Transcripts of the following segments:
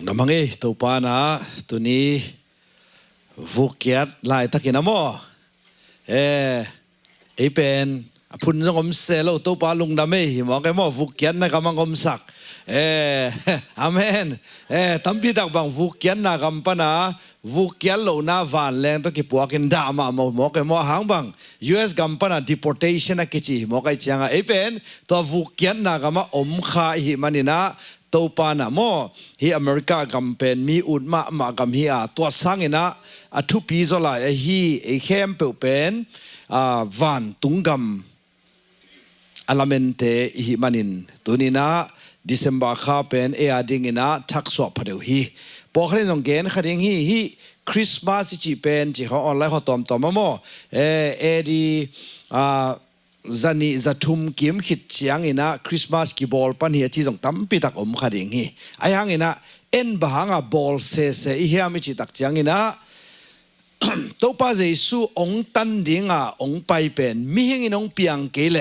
น้ำมังตัวปานะตัวนี้ฟุกเกียดลายตะกินน้ำมอเป็นพุ่นจงอมเซลตัวปาลุงดำไม่หมอแกมอฟุกเกียดนะกำลังอมสักอาเมนตั้มพิทักบังฟุกเกียดนะกำปนาฟุกเกียดโลนาวันแรงตัวกี่ปัวกินดามาหมอแกมอหางบัง US กำปนา deportation นะกิจิหมอแกเชียงเป็นตัวฟุกเกียดนะกำมาอมขาหิมันนี่นะตัวปานะโมฮีอเมริกากำเป็นมีอุดมากำฮีตัวสังเนะทุปีโซลาฮีเข้มเปิลเป็นวันตุงกำอลาเมนเตฮิมันินตัวนี้นะดิเซมบาคาเป็นดิ่งนะทักษะพเดียวฮีพอเขาเล่นสงเกนเขาเรียกฮีคริสต์มาสจีเป็นจีเขาออนไลน์เขาตอมโมดีจันนี่จะทุ่มกิมขิดเชียงนะคริสต์มาสกีบอลปันเฮียที่ต้องตั้มปีตักอมขาดิ่งฮีไอ้หางนะบะหางบอลเซ่เฮียมิจิตักเชียงนะตัวป้าเจสุองตันดิ่งองไปเป็นมีเฮงองเปียงเกล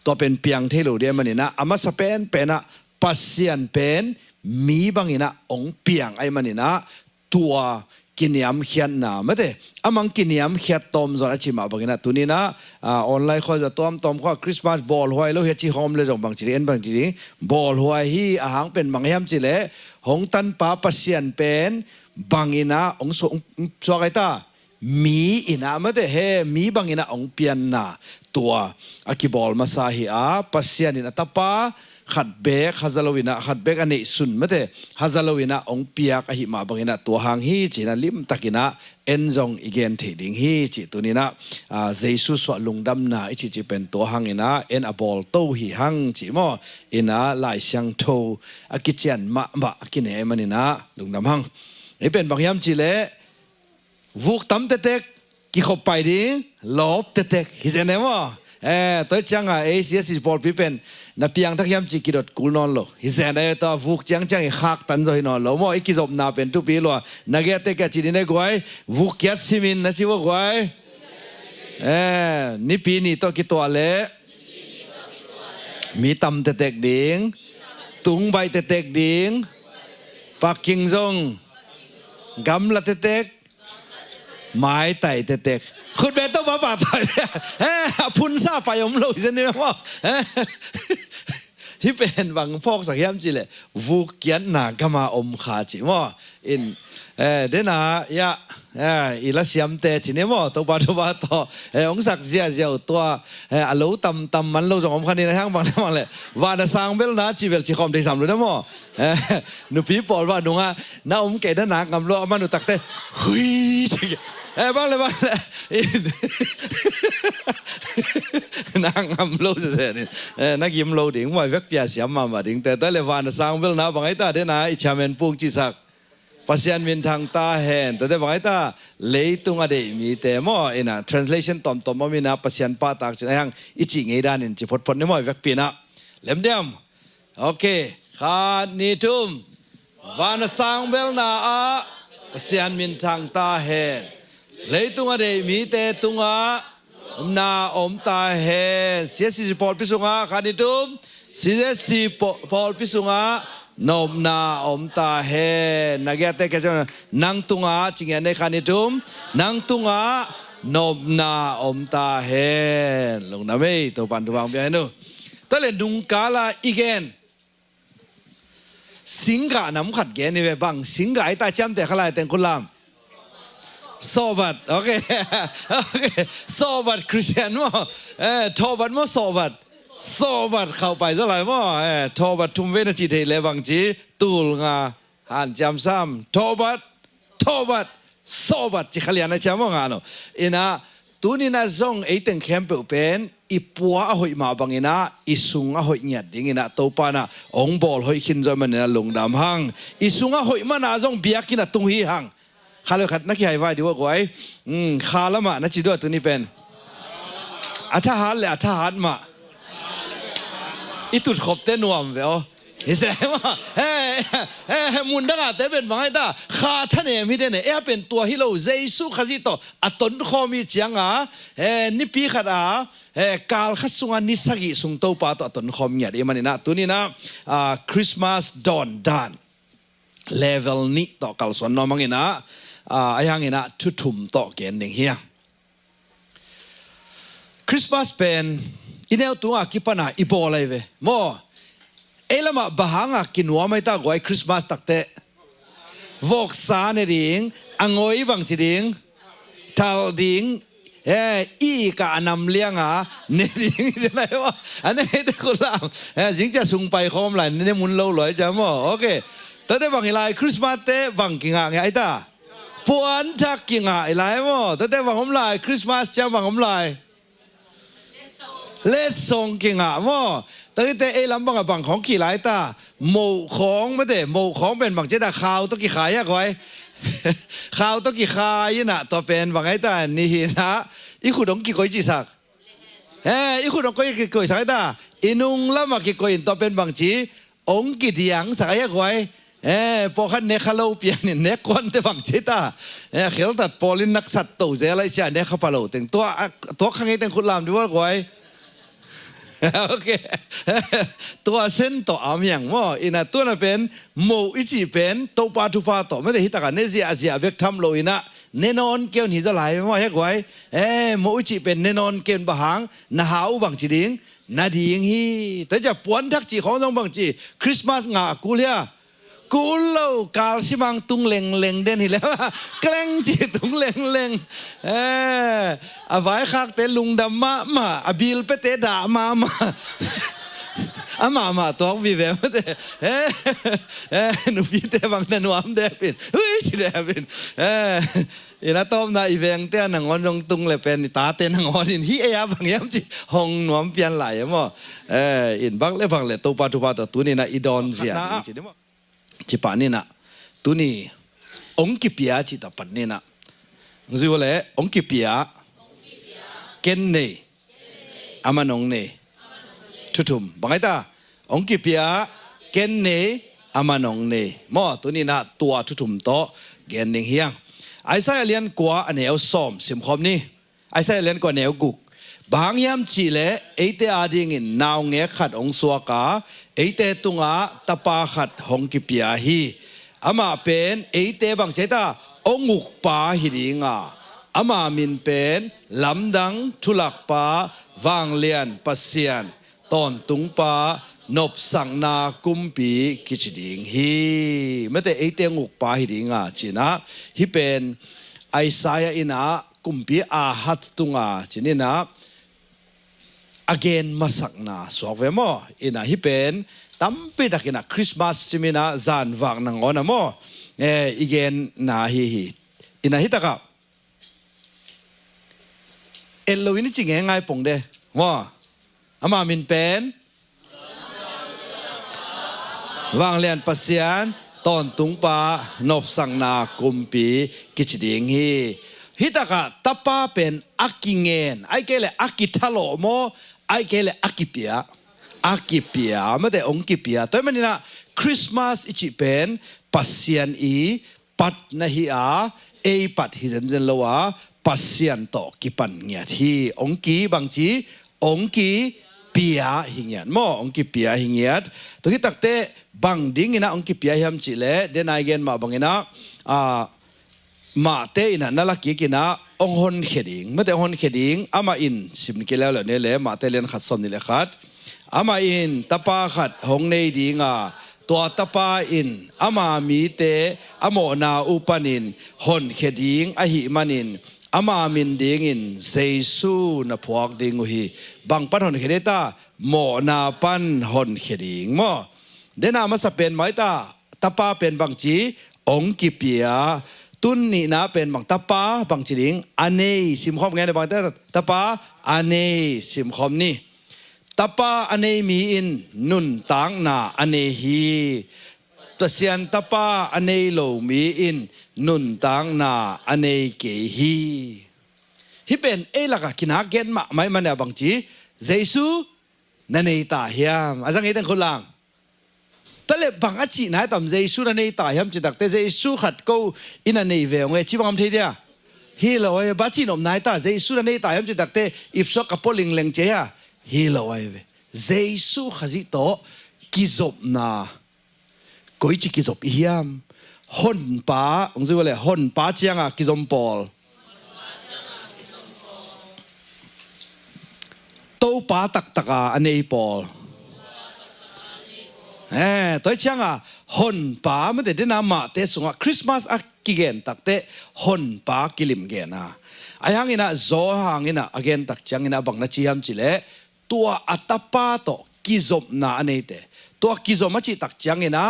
ตัวเป็นเปียงเทโลเดียมันนี่นะอามาสเปนเป็นปัสเซียนเป็นมีบางนี่นะองเปียงไอ้มันนี่นะตัวกินยำเขียนนะไม่ได้อามังกินยำเขียนตอมจนอาชิมาบางนี่นะตัวนี้นะออนไลน์เขาจะตอมเขาคริสต์มาสบอลหัวแล้วเฮจิโฮมเลยจงบางจีนบางจีนบอลหัวฮีอาหางเป็นบางยำจีเล่หงตันป้าปัสเซียนเป็นบางอินะองสวกไอตามีอินะไม่ได้เฮมีบางอินะองเปียนนะตัวอากิบอลมาซาฮิปัสเซียนอินะตาป้าขัดเบกฮัซาโลวินะขัดเบกอันนี้สุนไม่ได้ฮัซาโลวินะองเปียกอหิมาบางอินะตัวหางฮีจีนะลิมตะกินะเอ็นจงอีเกนเทดิงฮีจีตัวนี้นะเจสุสวลุงดำนะอีจีเป็นตัวหางอินะเอ็นอบอลโตฮีหางจีโมอินะลายเชียงโตอากิเจียนมากินเอมันนี่นะลุงดำหางเป็นบางยามจีเล่วุกตั้มเต็กกี่ขบไปดิลบเต็กฮิเซนเนมตัวจังเสียสิบอลพี่เป็นนับยังทักยามจีกิดกูนอนโลฮิเซนเนตัววุกจังหักตันจอยนอนโลมออีกิจบนาเป็นทุปีโลนักเตะจีดินเนกวยวุกยัดซิมินนะชิวกวยนี่ปีนี้ตัวกี่ตัวเล่มีตั้มเต็กดิ่งตุงใบเต็กดิ่งปักกิ่งจงกำลัดเต็กไม้ไต่เต็กคุณเบนต้องมาป่าต่อยเนี่ยพุ่นซาไปอมลุยใช่ไหมว่าที่เป็นบางพอกสักยามจีเลยวุกเกียนหนากมาอมขาจิว่าอินเดน่ายะอีละเสียมเตจิเนี่ยว่าตัวต่อองศักเสียตัวอโลตำมันโลจงอมคันนี้นะฮะบางเลยว่าจะสร้างเบลนะจีเบลจีคอมได้สามรู้นะมั้งนุปีปอลว่านุงน้าอมเกดหนากำลังมันนุตักเตเฮ้ยบ้างเลยนางงำโลจะเสร็จนักยิมโลดิ่งว่าเวกเปียเสียมมาดิ่งแต่เลยว่าจะสร้างเบลนะบางไอ้ตาเดน่าอิชาเมนปุ่งจีสักปัสยานมินทางตาเห็นแต่บางไอ้ตาเลยตุงอะไรมีแต่หม้อนะ translation ตอมมีนะปัสยานป้าตากจะยังอิจิเงดานินจิพดนี่หม้อเวกปีนะเล่มเดียมโอเคขาดนิทุมวานสร้างเบลนาปัสยานมินทางตาเห็นเลยตุงอะไรมีแต่ตุงนาอมตาเห็นเสียสิปอลพิสุงขาดนิทุมเสียสิปอลพิสุงนมนาอมตาเฮนักเตะกันจังนังตุงจิงเงินในคันนี้ทุ่มนังตุงนมนาอมตาเฮลงน้ำไม่ตัวปันตัวบางเบียร์นู้ตอนเล่นดุงกาลาอีกนสิงกาน้ำขัดแกนี่เว้บังสิงกาไอ้ตาจำแต่ขลายแต่งคุณลามโซบัดโอเคโซบัดคริสเตียนมั้งทอบัดมั้งโซบัดเข้าไปสักหลายมั้งทอบัดทุ่มเวทจิตเลบังจีตูลงาหันจำซ้ำทอบัดโซบัดจิขลียนจำมั้งอ่ะเนาะอินะตัวนี้นะจงไอ้ตึงเข้มเปเป็นอีปัวหอยมาบังอินะอีสุงหอยเงียดดิ่งอินะตัวปานะองบอลหอยขินจอยมันนะลงดำหังอีสุงหอยมันนะจงเบียกินะตุงฮีหังข้าเลยขัดนักขี่ไฮไวดีว่ากูไอ้ข้าละมานะจีด้วยตัวนี้เป็นอัฐหันเลยอัฐหันมาอีตุดขบเต้นวมเวลเห็นไหมว่ามุนดังอ่ะแต่เป็นบางไอ้ตาข้าท่านเองมิได้เนี่ยเป็นตัวฮิโลเจสุขจิตโตอัตนข้อมีเจียงนิปีขัดกาลขัดสุงานิสกิสุงโตปาตอัตนข้อมีอะไรมันนี่นะตัวนี้นะคริสต์มาสดอนดาน level นี้ต่อกัลส่วนน้องมังอินะไอ้ยังอินะทุถุมต่อเกณฑ์หนึ่งเฮียคริสต์มาสเป็นอินเอลตัวกิปนาอีโบอะไรเว้โมเอลมาบะฮังกินหัวไม่ตากไว้คริสต์มาสตักเตะวอกซาเนดิงอังโอยบังจิดิงทัลดิงอีกะนำเลี้ยงเนดิงอะไรวะอันนี้เด็กคนละจิงจะส่งไปคอมไลน์นี่มุนเล่าลอยจ้ะโมโอเคแต่ได้บังอะไรคริสต์มาสเตะบังกิงไงไอ้ตาปวนทักกิงอะไรโมแต่ได้บังผมไลคริสต์มาสจะบังผมไลเลสซงกิงโมแต่ได้เอลำบังบังของกี่หลายตาหมู่ของไม่ได้หมู่ของเป็นบังเจดาข่าวต้องกี่ขายอะไว้ข่าวต้องกี่ขายนะต่อเป็นบังไอ้ตานี่นะอีขุดงกี่ก้อยจีสักอีขุดงก้อยกี่ก้อยสักตาอินุงละมากี่ก้อยต่อเป็นบังจีองกี่เดียงสักไอ้ไว้พอขันเนคาโลเปียนเนควันเตบังเจตาเขียวตัดปอลินนักสัตว์ตู่เจอะไรเช่นเนคาปาโลแต่งตัวข้างในแต่งคุณลามดีว่าไว้โอเคตัวเส้นต่ออามีอย่างว่าอินะตัวนั้นเป็นโมอิจิเป็นตัวปาทุปาต่อไม่ได้ฮิตกันเนเซียอาเซียเบกทำโลอินะแน่นอนเกี่ยวหนีจะไหลว่าเฮ้ยไว้โมอิจิเป็นแน่นอนเกี่ยวบะหังนาหาวบังจีดิงนาดีงฮีแต่จะปวนทักจีของต้องบังจีคริสต์มาสงากูเลียกูเล่ากาลชิมังตุงเล็งเล็งเด่นนี่แล้วแกล้งจีตุงเล็งเล็งอาไว้คักเตลุงดำมาอบิลเปเตด่ามามาตัววิเวมเตหนูพี่เตบังนันวามเดบินเฮ้ยสิเดบินอีน่าต้มนาอีเวงเตนังอนยงตุงเลยเป็นตาเตนังอนินฮีเอียบังยามจีหงนวมเปลี่ยนไหลมั้งอินบังเลยตัวปัจจุบันตัวนี้นะอีดอนเสียจิปานี่นะตัวนี้องค์กิปิยาจิตาปันนี่นะงั้นสิว่าเลยองค์กิปิยาเกนเนอามันองเนทุมบังไงตาองค์กิปิยาเกนเนอามันองเนมอตัวนี้นะตัวทุมโตเกนหนึ่งเฮียงไอ้ใส่เลียนกว่าอันเหนียวซ้อมสิมคอมนี่ไอ้ใส่เลียนกว่าเหนียวกุกบางยามจีเล่ไอเตอาดิงินนาวเงขัดองสวกาไอเตตุงาตะปาขัดหงกิปิยาฮีอามาเป็นไอเตบังเจตาองุกปาฮิดิงาอามามินเป็นลำดังทุลักปาวางเลียนปัสเซียนตอนตุงปานบสังนากุมปีกิจดิงฮีไม่แต่ไอเตงุกปาฮิดิงาจีนะฮิเป็นไอสายอินากุมปีอาหัดตุงาจีนี่นะ again มาสักนาสวกเวมออินะฮิเป็นตั้มปีดักอินะคริสต์มาสจิมินะจานวางนังอนะมออีเกนนาฮิอินะฮิตะกับเอลโลวินิจิงเงง่ายปงเดว่าอามามินเป็นวางเลียนปัสยานตอนตุงปานบสังนากุมปีกิจดิงฮีฮิตะกะตะปาเป็นอักกิเงินไอเกเลอักกิทะโลโมไอเกเลอักกิเปียไม่ได้องกิเปียตัวมันนี่นะคริสต์มาสอิจิเป็นปัสยันอีปัดนะฮิอาเอปัดฮิเซนเซนโลวาปัสยันโตกิปันเงียที่องกีบางจีองกีเปียหิเงียนโมองกีเปียหิเงียดตัวที่ตักเตบังดิ้งนะองกีเปียฮิมจิเลเดนไอเกนมาบังนะมาเตอินะนั่นละกี่กินะองหนเขดิงไม่แต่องหนเขดิงอามาอินสิบกิแล้วเนี่ยเลยมาเตเลียนขัดสมนี่เลยขัดอามาอินตะปาขัดหงในดิงตัวตะปาอินอามามีเตอโมนาอุปนินหนเขดิงอหิมันินอามามินดิงินเซซูนะพวกดิงอุฮีบางปันหนเขเดตาโมนาปันหนเขดิงโมเดนามาสเปนไม้ตาตะปาเป็นบางจีองกิเปียตุนนี่นะเป็นบางตะปาบางจีดิงอันนี้สิมคอมไงในบางตะปาอันนี้สิมคอมนี่ตะปาอันนี้มีอินนุนตังนาอันนี้ฮีตะเซียนตะปาอันนี้โลมีอินนุนตังนาอันนี้เกฮีฮิเป็นเอลักกินหาเกนมาไม่มันเนี่ยบางจีเยซูนั่นเองตาเฮียมอาจารย์ให้ตั้งคนลังแต่เลยบางอาชีพนะตามเยซูนั่นเองตาเฮียมจิตตักแต่เยซูขัดกูอินันนี่เวงเวชิบังทีเดียฮีโร่ไอ้บัจินอมนายตาเยซูนั่นเองตาเฮียมจิตตักแต่อิฟซอกกับพอลิงเลงเจียฮีโร่ไอ้เวเยซูขจิโตกิจบนา กุยจิกิจบเฮียมหนป้าองค์สิว่าเลยหนป้าเจียงกิจมปอลโตป้าตักตะกาอันนี้ปอลตัวเชียงหนป้ามันแต่เดนามาเตสุงคริสต์มาสกิเกนตักเตหนป้ากิลิมเกนะไอ้หางอินะโซหางอินะอเกนตักจังอินะบังนัดชิยามจิเลตัวอัตปาโตกิจมนาอันนี้เตตัวกิจมมาจิตักจังอินะ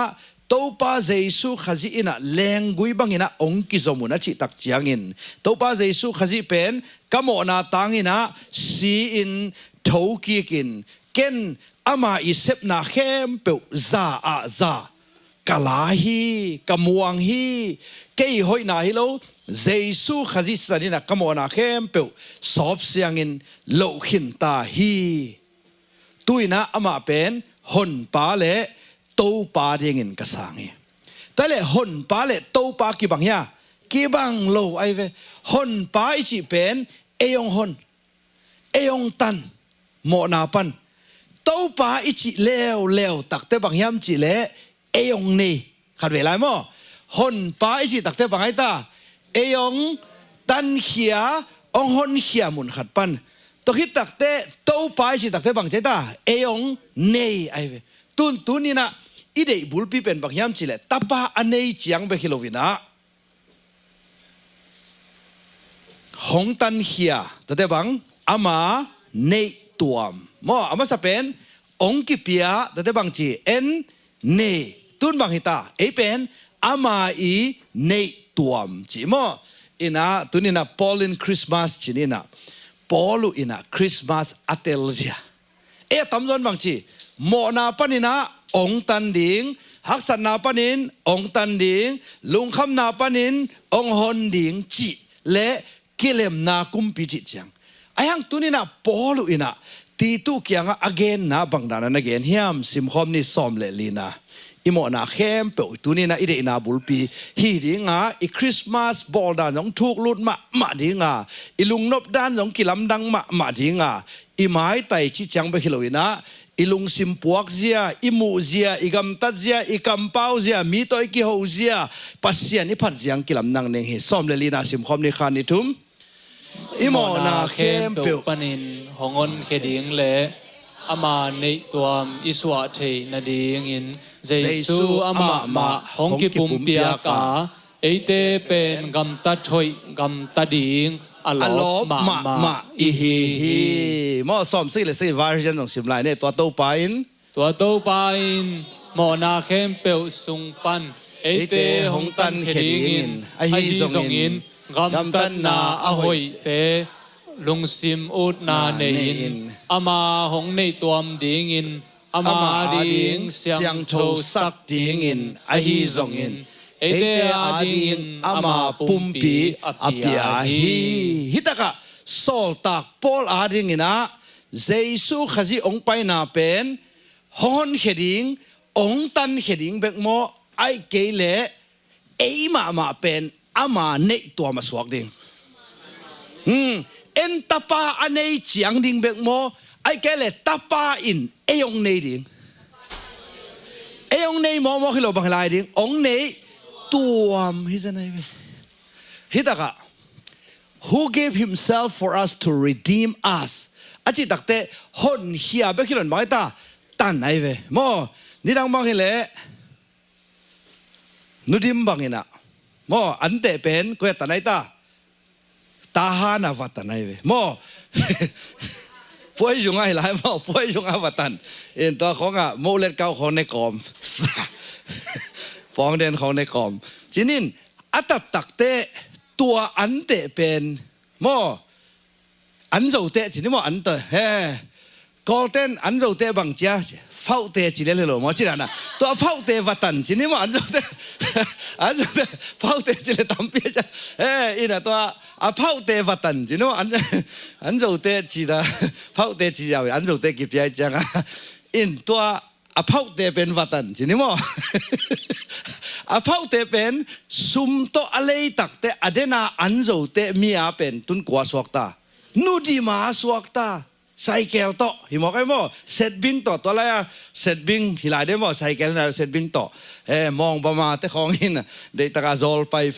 ตัวป้าเจสุขจิอินะแรงกุยบังอินะองกิจมุนะจิตักจังอินตัวป้าเจสุขจิเป็นกโมนาตังอินะสีอินทูกีกินเกนอามาอิเซปนาเข้มเปวซาอาซากะลาฮีกะมวงฮีเกยหอยนาฮิโลเจสุขจิสันนะกโมนาเข้มเปวสอบเสียงอินโลขินตาฮีตุยนะอามาเป็นหนป้าเลโตป้าเดียงินกษางแต่เลหนป้าเลโตป้ากี่บังยากี่บังโลไอเวหนป้าอิจิเป็นเอยองหนเอยองตันโมนาปันโตป้าอิจิเลวตักเตบังยามจิเลเอยองนี่ขัดเวลามั้งหนป้าอิจิตักเตบังไอตาเอยองตันเขียองหนเขียมุนขัดปันตัวคิดตักเตโตป้าอิจิตักเตบังใจตาเอยองนี่ไอเวตุนนี่นะอีเดบุลปีเป็นบางยามจิเลตาป้าอันนี้จียงเบคิโลวินะหงตันเฮียแต่เดบังอามาเนตัวมมออามาสเปนองกิเปียแต่เดบังจีเอ็นเนตุนบางฮิตาเอเป็นอามาอีเนตัวมจีมออินะตุนนี่นะพอลินคริสต์มาสจีนี่นะพอลูอินะคริสต์มาสอัตเตลเซียตำจนบางจีโมนาปนินะองตันดิงฮักษนาปนินองตันดิงลุงคำนาปนินองหนดิงจิและกิเลมนากุมปิจิจังไอ้ยังตุนี่นะปอลุอินะตีตุเกียงอเกนนะบังดานะนะเกนเฮียมซิมคอมนี่ซอมเลลีนะอิโมนาเข้มเปอตุนี่นะอิเดนาบุลปีฮีดิงาอีคริสต์มาสบอลดานของทุกลุดมาดิงาอีลุงนบดานของกิลำดังมาดิงาอีไม้ไตจิจังไปฮิโลวินะอีลุงซิมปัวกเซียอีมูเซียอีกัมตัดเซียอีกัมเปาเซียมีตัวอีกิโฮเซียปัสเซียนี่พัดเสียงกิลำนังเนงเฮซ้อมเลลีนาซิมคอมนี่คานิทุมอีโมนาเข้มเปียวปนินหงอนเคดิงเลอามาในตัวอิสวาเทนดีงินเจซูอามาหงกิปุมเปียกาเอเตเป็นกัมตัดถอยกัมตัดดิงอลอมาอีฮีมอซ้อมซิเลซิวาร์ชันของซิมไลเนี่ยตัวโตไปน์มอนาเข้มเปียวสุงปันเอเตหงตันเคดิงินไอฮีซงอินกัมตันนาอหอยเตลุงซิมอุดนาเนยินอามาหงในตัวมดิงินอามาดิงเสียงโชสักดิงินไอฮีซงอินเอเตอาดิงอามาปุมปีอาปีอาฮีฮิตากะโซลตักปอลอาดิงนะเจสุขจิองไปนาเป็นฮอนเขดิงองตันเขดิงเบกโมไอเกเลเอมาเป็นอามาเนตัวมาสวกดิงเอ็นตาปาอันนี้เจียงดิงเบกโมไอเกเลตาปาอินเอยองเนดิงเอยองเนโมฮิโลบังไลดิงองเนตัวมฮิจะไหนฮิตากะ who gave himself for us to redeem us อาจิตักเตหนเฮียเบคิลอนบอกตาตันไหนเวโมนี่ดังบังฮิเลนุดิมบังฮินะโมอันเตเป็นก็ตันไหนตาฮานาวัตันไหนเวโมป่วยยุงไงหลายโมป่วยยุงอาวัตันเอ็นตัวของโมเลตเก้าของในกอมฟองเด่นของในกอมจีนินอัตตักเตตัวอันเตเป็นโมอันโจเตจีนิโมอันเตเฮ้กอลเต้นอันโจเตบังเจ้าเฝ้าเตจีเลโลโมจีน่ะตัวเฝ้าเตวัตันจีนิโมอันโจเตเฝ้าเตจีเลตั้มเปียจ้ะเฮ้อินะตัวเฝ้าเตวัตันจีนิโมอันโจเตจีละเฝ้าเตจียาวอันโจเตกี่ปีจังอินตัวเผาเตเป็นวัตันจีนี่มั้งเผาเตเป็นซุมโตอะไรตักเตอเดนาอันโจเตมีอาเป็นตุนกว่าสวกตานูดีมาสวกตา ไซเคิลโตหิมอกไอ้โมเซตบิงโตตัวอะไรอะเซตบิงหิลายได้โมไซเคิลนะเซตบิงโตมองประมาณแต่ของอินเดตากาโซลไปเฟ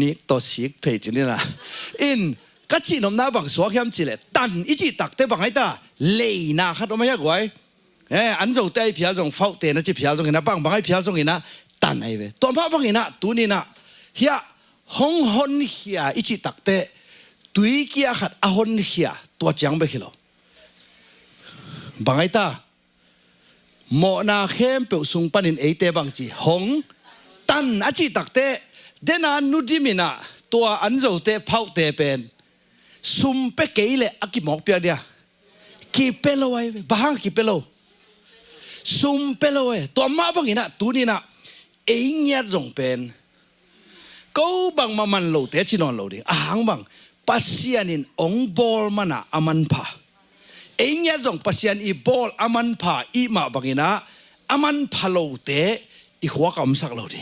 นิกโตสิกเพจนี่นะอินก็จีนมน้าบังสวกยำจีเลยตันอีจีตักเตบังไอ้ตาเลยนาขัดออกมาอย่างไรอันโจเตยเพียรจงเฝ้าเตนะจีเพียรจงกินนะบังไอ้เพียรจงกินนะตันไอ้เวตัวพ่อบังกินนะตัวนี้นะเฮียห้องฮอนเฮียอีจีตักเตตุยกี้ขัดอาฮอนเฮียตัวจังไปขี้โลบังไอ้ตาหมอนาเข้มเปิลสุงปันินเอเตบังจีห้องตันอาจีตักเตเดนานุดิมินะตัวอันโจเตเผาเตเป็นซุมเปเกยเลอากิหมอกเปียเดียกีเปโลไว้บ้างกีเปโลซุมเปโลไว้ตัวมาบังอินะตัวนี้นะเอ็งยัดจงเป็นกูบังมันโลเตชินอนโลดิอ่างบังปัสยานินองบอลมันอะอามันพาเอ็งยัดจงปัสยานอีบอลอามันพาอีมาบังอินะอามันพาโลเตอีหัวกำสักโลดิ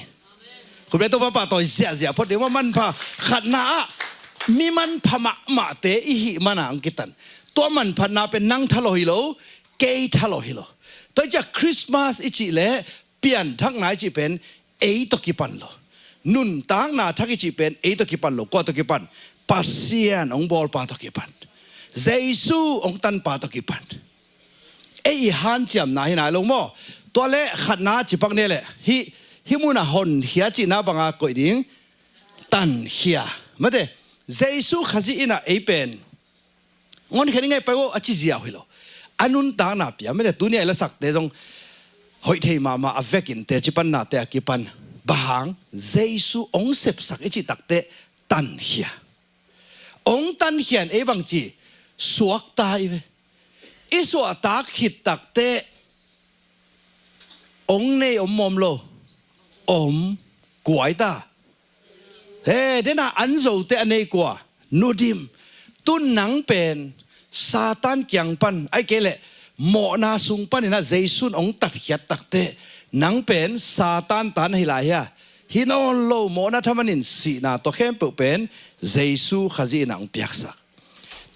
คุณเป็นตัวป้าตัวเสียเพราะเดี๋ยวว่ามันพาขัดหน้ามีมันพมาเตอีหิมันอังกิตันตัวมันพนาเป็นนั่งทะเลหิโลเกยทะเลหิโลตัวจากคริสต์มาสอิจิเล่เปลี่ยนทั้งไหนจิเป็นเอตกิปันโลนุนต่างนาทักอิจิเป็นเอตกิปันโลก็ตกิปันปัสยานองบอลปาตกิปันเจซูองตันปาตกิปันเอฮันจำนาหินาลงโมตัวเล่ขัดนาจิปังเนี่ยแหละฮิมุนาฮอนเฮียจีน่าบังอาโกยดิ้งตันเฮียมาเดเจซูขจิอินะเอเป็นงอนแค่นี้ไงไปว่าอจิเจียหิโลอันนู้นต่างนาเปียไม่ได้ตัวนี้ละสักเดี๋ยวจงหอยเทมาอเวกินเตจิปันนาเตอกิปันบางเจซูองเสพสักอิจิตักเตตันเฮียองตันเฮียนเอบางจีสวกตายเวอิสวกตักหิดตักเตองเนอมมอมโลกวยตาเฮ้เดน่าอันโจเตอันนี้กว่านูดิมตุนหนังเป็นซาตานเกียงปันไอ้เกล่หมอนาสุงปันนี่นะเจสุนองตัดเขียดตักเตหนังเป็นซาตานตันให้ลายฮะฮินอนโลหมอนาทำมันนินสีนาตัวเข้มเปิลเป็นเจสุขจีหนังเปียกสัก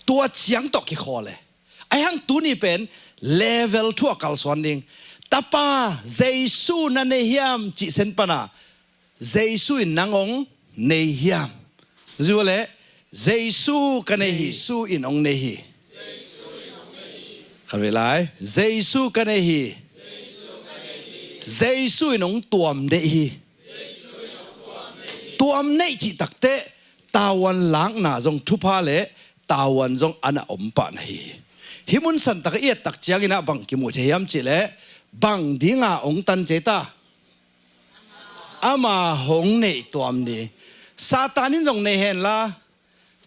ตัวเจียงตกขี้คอเลยไอ้หังตัวนี้เป็นเลเวลทั่วกัลสวนดิงตาป้าเจสุนันเฮียมจิเซนปนาเจสุอินนางองเนเฮียมรู้ว่าเลยเจสุกันเนฮีสุอินองเนฮีขันเวลาเจสุกันเนฮีเจสุอินองตัวมเนฮีตัวมเนจิตักเตตาวันหลังน่ะจงทุพาเลตาวันจงอันอมปะนะฮีฮิมุนสันตักเอียตักเจียกินะบังกิมุเทียมจิเลบังดิ้งองตันเจตาอามาหงเนตัวมนี้ซาตานินจงเนเห็นละ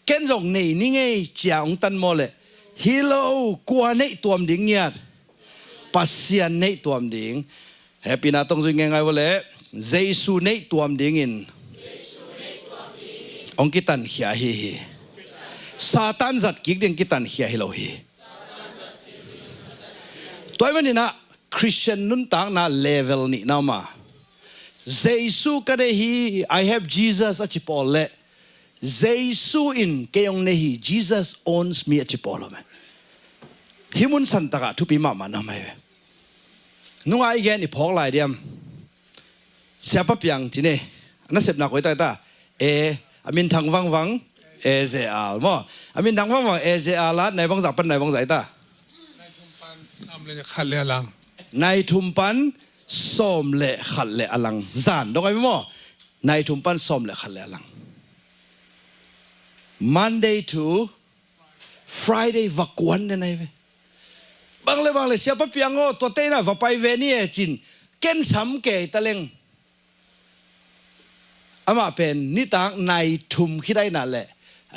เก่นจงเนนี่ไงเจียองตันโมเลฮิโลกว่าเนตัวมดิ้งเนี่ยปัสยานเนตัวมดิ้งเฮปีนาต้องจึงไงวะเลยเจสุเนตัวมดิ้งอินองกิตันเฮียฮีซาตานจัดกิกดิ้งกิตันเฮียฮิโลฮีตัวมันนี่นะคริสเตียนนุ่นต่างน่ะเลเวลนี่นะมาเจสุกันเนฮี I have Jesus อจิปอลเล่เจสุอินเกยองเนฮี Jesus owns me อจิปอลเลยฮิมุนสันตะกะทุปีมามันทำไมนุ่งไอ้แกนี่พอกลายเดียมเสียปั๊บยังทีนี้นั่นเสพหนักไว้ตาอามินทางวังเอเจอาลมั้งอามินทางวังเอเจอาลละในวังสับปันในวังใจตาในทุมปันส้มเละขัดเละอลังจานดอกไอ้มั้งในทุมปันส้มเละขัดเละอลัง Monday to Friday วักวันเนี่ยไงเว้บางเลยเสียปั๊บยังโง่ตัวเต้น่ะว่าไปเวนี่จินเก่นสำเกตะเลงอามาเป็นนิตางในทุมขี้ได้นั่นแหละ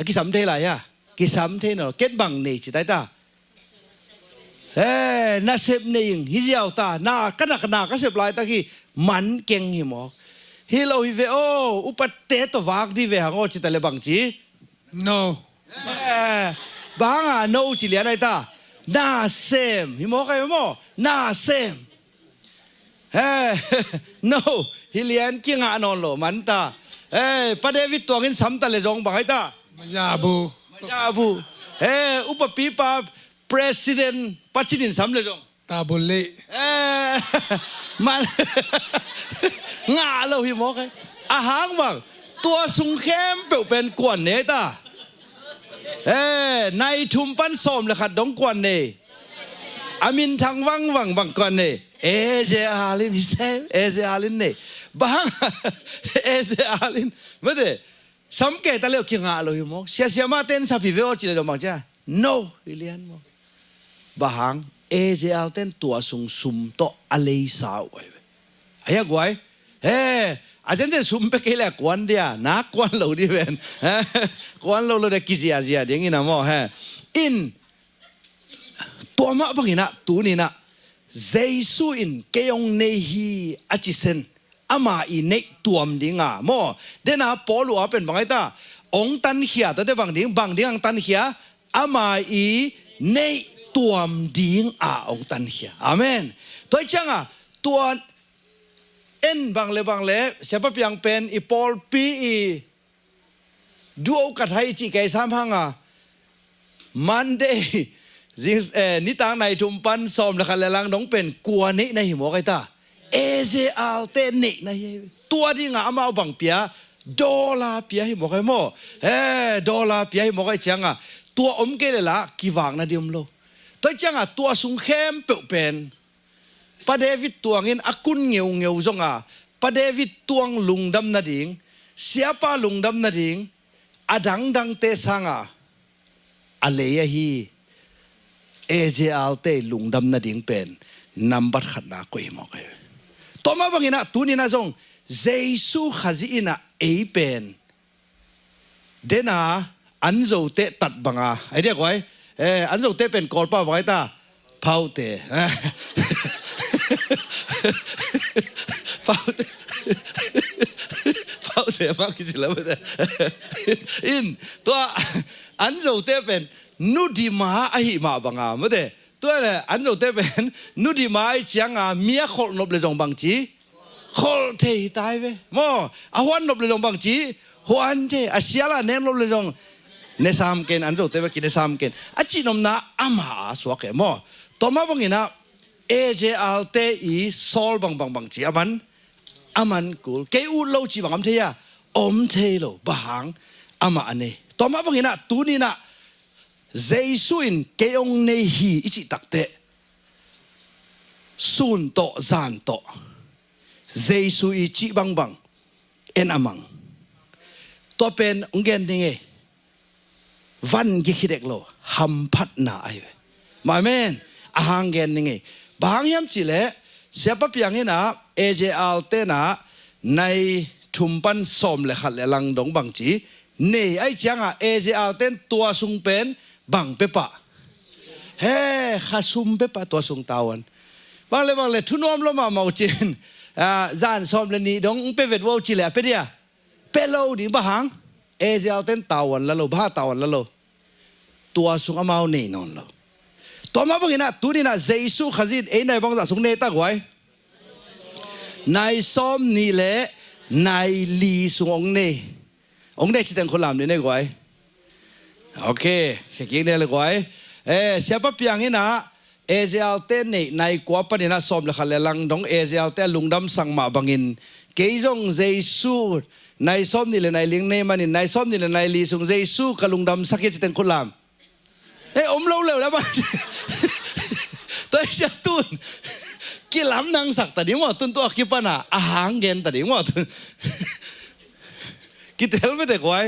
กิสำเทไรอะกิสำเทเนาะเก็ตบังนี่จิตได้ตาน่าเสพนี่ยิงฮิเจียวตาน่ากันนักก็เสพลายตะกี้มันเก่งหิมอกฮิโลฮิเวโออุปเตตวากดีเวหางโอจิตะเลบังจี no บางอ่ะ no จิเลียนไอ้ตาน่าเสพหิมอกไอ้โมน่าเสพno ฮิเลียนกิ้งอ่ะนอนโลมันตาประเดวิดตัวกินซ้ำตะเลจงบังไอ้ตามายาบูอุปปีปา president ปัจจินสำเร็จจง ตาบุลเล่ มันงาเราหิมอกไงอาหารบังตัวสุงเข้มเปล่าเป็นกวนเนต้าในทุมปันส้มเลยขัดดงกวนเนอามินทางวังบังกวนเนเจอาลินฮิเซเจอาลินเนบังเจอาลินไม่ได้สังเกตตะเลียวขี้งาเราหิมอกเสียมาเต้นสับพิเวอจิเลยบังจ้า no อิเลียนมั้งบังเจอาเต้นตัวสุงซุมโตอะไรสาวไว้ไอ้กวยอาจารย์จะสุ่มไปกี่แหละกวนเดียนักกวนเราดิเป็นกวนเราได้กิจอาเซียเดี๋ยวนี้นะมั่วอินตัวมาบังอินะตัวนี้นะเจสุอินเกยองเนฮีอาจิเซนอามาอินเนตัวมดิ้งอ่ะมั่วเดน่าปอลัวเป็นบางไอ้ตาองตันเขียแต่บางดิ้งองตันเขียอามาอิเนตัวมดิ้งอ่ะองตันเขียอาเมนตัวจังอ่ะตัวบางเลเสียบยังเป็นอีพอลปีดูกัดให้จีเกยสามพังอ่ะมันเดย์นิตางในทุมปันซ้อมแล้วกันลังน้องเป็นกัวนี่ในหิมะไก่ตาเจอาเตนี่ในตัวที่งามาบังเปียดอลลาร์เปียหิมะไก่โม่ดอลลาร์เปียหิมะไก่จังอ่ะตัวอมเกลละกี่วางนะเดียมโลตัวจังอ่ะตัวสุงเข้มเปเป็นปะเดวิดตัวเงินอากุนเงียวจงอ่ะปะเดวิดตัวลุงดำนาดิงเสียป้าลุงดำนาดิงอดังเตสังอ่ะอะไรฮีเจอาเตลุงดำนาดิงเป็นนำบัตรขัดนาคุยมอกเลยต่อมาบางทีนะตัวนี้นะจงเจสุขจิอินะเป็นเดน่าอันโจเตตัดบังอ่ะไอเดียกไว้อันโจเตเป็นกอลป้าไว้ตาเผาเตเผาเตมากที่สุดแล้วไม่ได้อินตัวอันโจเตเป็นนุดีมาไอหิมาบังอาไม่ได้ตัวเนี่ยอันโจเตเป็นนุดีมาไอจังอาเมียขลนบเลยจงบังจีขลเทตายเว้โมอาวันนบเลยจงบังจีฮวันเทอาเสียละเนนนบเลยจงเนสามเกนอันโจเตเป็นกินเนสามเกนอาจีนมนาอามาสวกเอโมต่อมาบังอินะเจอาเตอีซอลบังจีอามันกูเกอูโลจีบังอัมเทียอมเทโลบางอามาอันนี้ต่อมาบังอินะตูนี่นะเจสุอินเกยองเนฮีอิจิตักเตซุนโตจานโตเจสุอิจิบังเอ็นอามังตัวเป็นองเกนนี่ไงวันกิคิเด็กโลหัมพัดนาไอมาเมนอาหางเกนนี่ไงบางยามจิเลเสียบเปียงนี่นะเจอาเตนะในทุมปันสมเลขัดเลลังดงบังจีนี่ไอจังอ่ะเจอาเตนตัวสุงเป็นบังเปปะข้าซุมเปปะตัวสุงตาวันบางเลยทุนอมลมาเมาจินจานสมเลนี่ดงเปเวดวอจิเลเปเดียเปโลดิบางเจอาเตนตาวันละโลบ้าตาวันละโลตัวสุงอามานี่นอนโลต่อมาบางทีนะตัวนี้นะเจสุขจิตในบางจากสุงเนตักไว้ในซ้อมนี่แหละในลีสุงองเนสิตังคนลำนี่เนี่ยไว้โอเคเก่งเนี่ยเลยไว้เสียบเปียงนี่นะเจอาเต้นในกว่าปนินะซ้อมเลยค่ะเลยลังดงเจอาเต้ลุงดำสังมาบังอินเกยจงเจสุในซ้อมนี่เลยในเลี้ยงเนมันในซ้อมนี่เลยในลีสุงเจสุกับลุงดำสักสิตังคนลำอมเล่าแล้วบ้างตัวเจ้าตุนกี่ลำนางสักแต่เดี๋ยวว่าตุนตัวกี่ปนะอาหารเงินแต่เดี๋ยวว่าตุนกี่เทลไม่ได้ไว้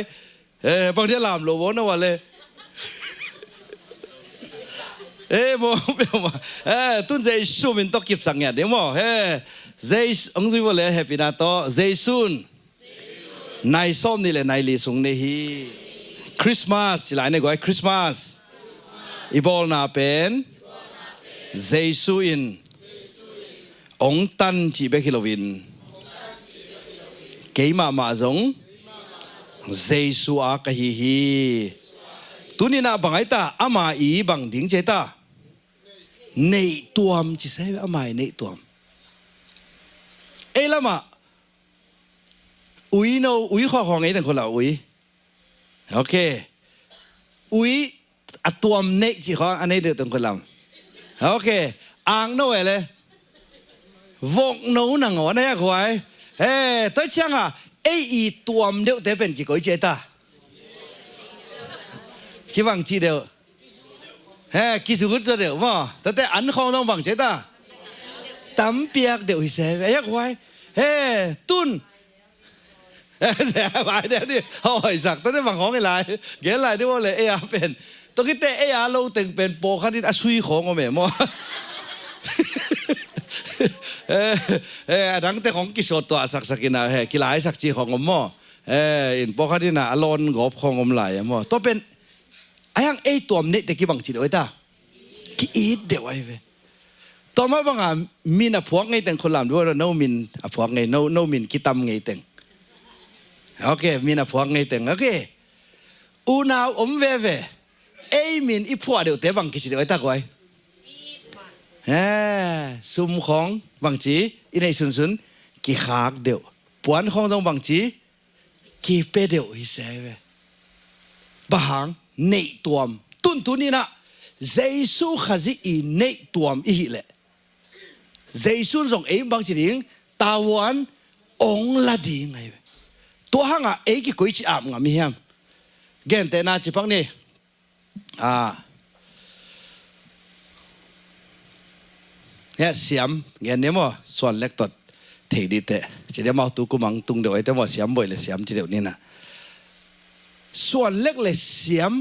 บางทีลำโลวนะว่าเลยโมเปล่ามาตุนใจซูมินต้องกิบสังเกตเดี๋ยวว่าใจองค์สุวรรณเฮปินาโตใจซุนในส้มนี่แหละในลีสุงเนฮีคริสต์มาสสิหลายในไว้คริสต์มาสอีบอลนาเป็นเจสุอินองตันจีเบคิโลวินเกยมาจงเจสุอากะฮีตุนีน่าบังไอตาอามาอีบังดิ้งเจตาในตัวมจิเซอามาในตัวมละมาอุยโนอุยข้อของไงแต่คนละอุยโอเคอุย อัตวมเนจิของอันนี้เดือดตรงคนลำโอเคอ่างโน่เลย vọng nấu nàng ngõ này quái, tới chăng à, ý tuồng đều để bên cái cõi chết ta, khi bằng chi đều, kỹ术good đều mà, tới ăn không đâu bằng chết ta, tắm biếc đều sẽ vậy quái, tuôn, phải đấy đi, hỏi sặc tới bằng ngõ cái lại, ghé lại đi qua lại bên, tôi cái tệ lâu từng bên bộ khát đi suy khó của mẹ mà. Đangแต่ของกิจตัวสักนะกีฬาสักจีของผมมั่อินพอเขาที่น่ะอารมณ์กบของผมไหลมั่ตัวเป็นไอ้ยังไอ้ตัวนี้แต่กี่บางจีด้วยตากี่อีดเดียวไอ้เว้ต่อมาบางอ่ะมีน่ะพวกไงแต่งคนลำด้วยเราโนมินพวกไงโนมินกิตำไงแต่งโอเคมีน่ะพวกไงแต่งโอเคอูนาวเว่ไอ้มินอีพวกเดียวแต่บางกิจด้วยตาก้อยซุ่มของบางจีอินไอซุนกี่ขากเดียวปวนของตรงบางจีกี่เปเดียวฮิเซเวบางเนยตัวมตุนนี่นะเจสุขจิอีเนยตัวมอีเล่เจสุส่งเอบางจีดิงตาวันองละดีไงตัวห่างอ่ะกี่กุยจีอาบงามีฮะเกณฑ์แต่น่าจิพังนี่เนี่ยเสียมเงี้ยเนี่ยมั้งส่วนเล็กตัดเทดีเตะจะได้มาตุกุมังตุงเดียวไอ้แต่ว่าเสียมบ่อยเลยเสียมจีเดียวนี่นะส่วนเล็กเลยเสียม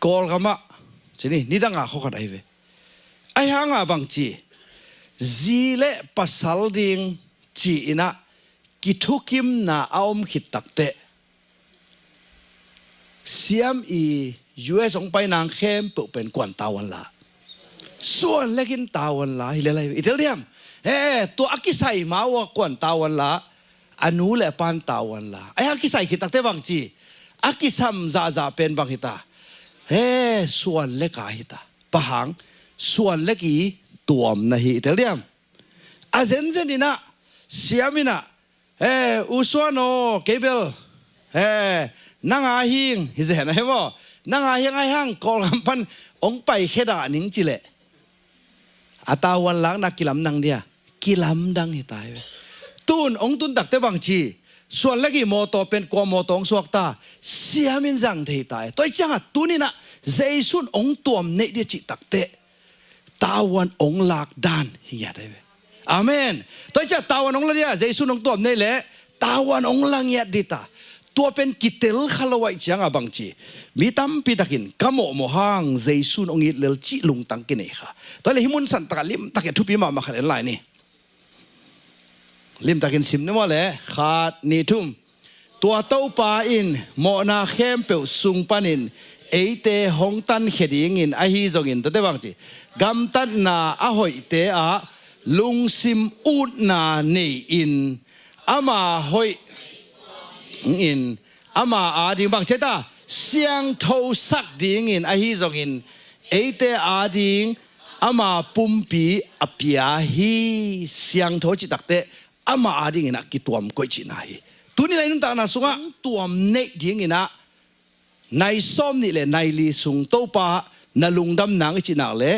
กอลกามะจีนี่ดังอ่ะเขาขัดไอ้เว้ไอ้ห่างอ่ะบางจีจีเล่ปัสสาวะดิ่งจีน่ะกิทุกิมน่ะเอามขิดตักเตะเสียมUS ส่งไปนางเข้มเปิดเป็นกวนตาวันละส่วนเล็กินตาวันละฮิเลอะไรอิตาเลียมตัวอักกิไซมาว่ากวนตาวันละอนุเล่ปันตาวันละไอ้อักกิไซคิดตักเตบางจีอักกิซัมซาเป็นบางฮิตาส่วนเล็กอาฮิตาปะหังส่วนเล็กีตัวมนะฮิอิตาเลียมอาเซนนี่นะเสียมินะอุสวานโอเกเบลนางอาหิงฮิเซนะเห็นบ่นางอาหิงไอ้หังกอลำพันองไปแค่ด่านิ่งจิเล่อาตาวันหลังนักกิลำนังเดียกิลำดังให้ตายตุนองตุนตักเตบังชีส่วนเล็กอีโมโตเป็นกวโมโตองสวกตาเสียมินจังที่ตายตัวจังตุนี่นะเจสุนองตัวมเนเดียจิตักเตตาวันองหลักดานเฮียได้เว้อาเมนตัวจังตาวันองละเดียเจสุนองตัวมเนเล่ตาวันองลังเฮียดิตาตัวเป็นกิเตลขลวัยจังอ่ะบางทีมีตั้มปีตะกินกะโมโมหังเจสุนองอิเลลจิลุงตังกินเองค่ะตัวเลยหิมุนสันตะลิมตะเกทุปีมาขันอะไรนี่ลิมตะกินซิมนี่ว่าเลยขาดนี่ทุ่มตัวเต้าปลาอินโมนาเข้มเปลซุงปันินเอเตหงตันเขดิงินไอฮีจงินตัวเต้บางทีกำตันนาอหอยเตอะลุงซิมอูดนาเนอินอามาหอยอินอามาอาดิงบางเชตาเสียงโทสักดิงอินไอฮีจงินเอเตอาดิงอามาปุ่มปีอภิยาฮีเสียงโทจิตักเตอามาอาดิงอินะกิตัวมกุยจินาฮีตัวนี้ในนุ่นตานาสุงะตัวมเนดิงอินะในซ้อมนี่เลยในลีสุงโตปานาลุงดำนางจินาเล่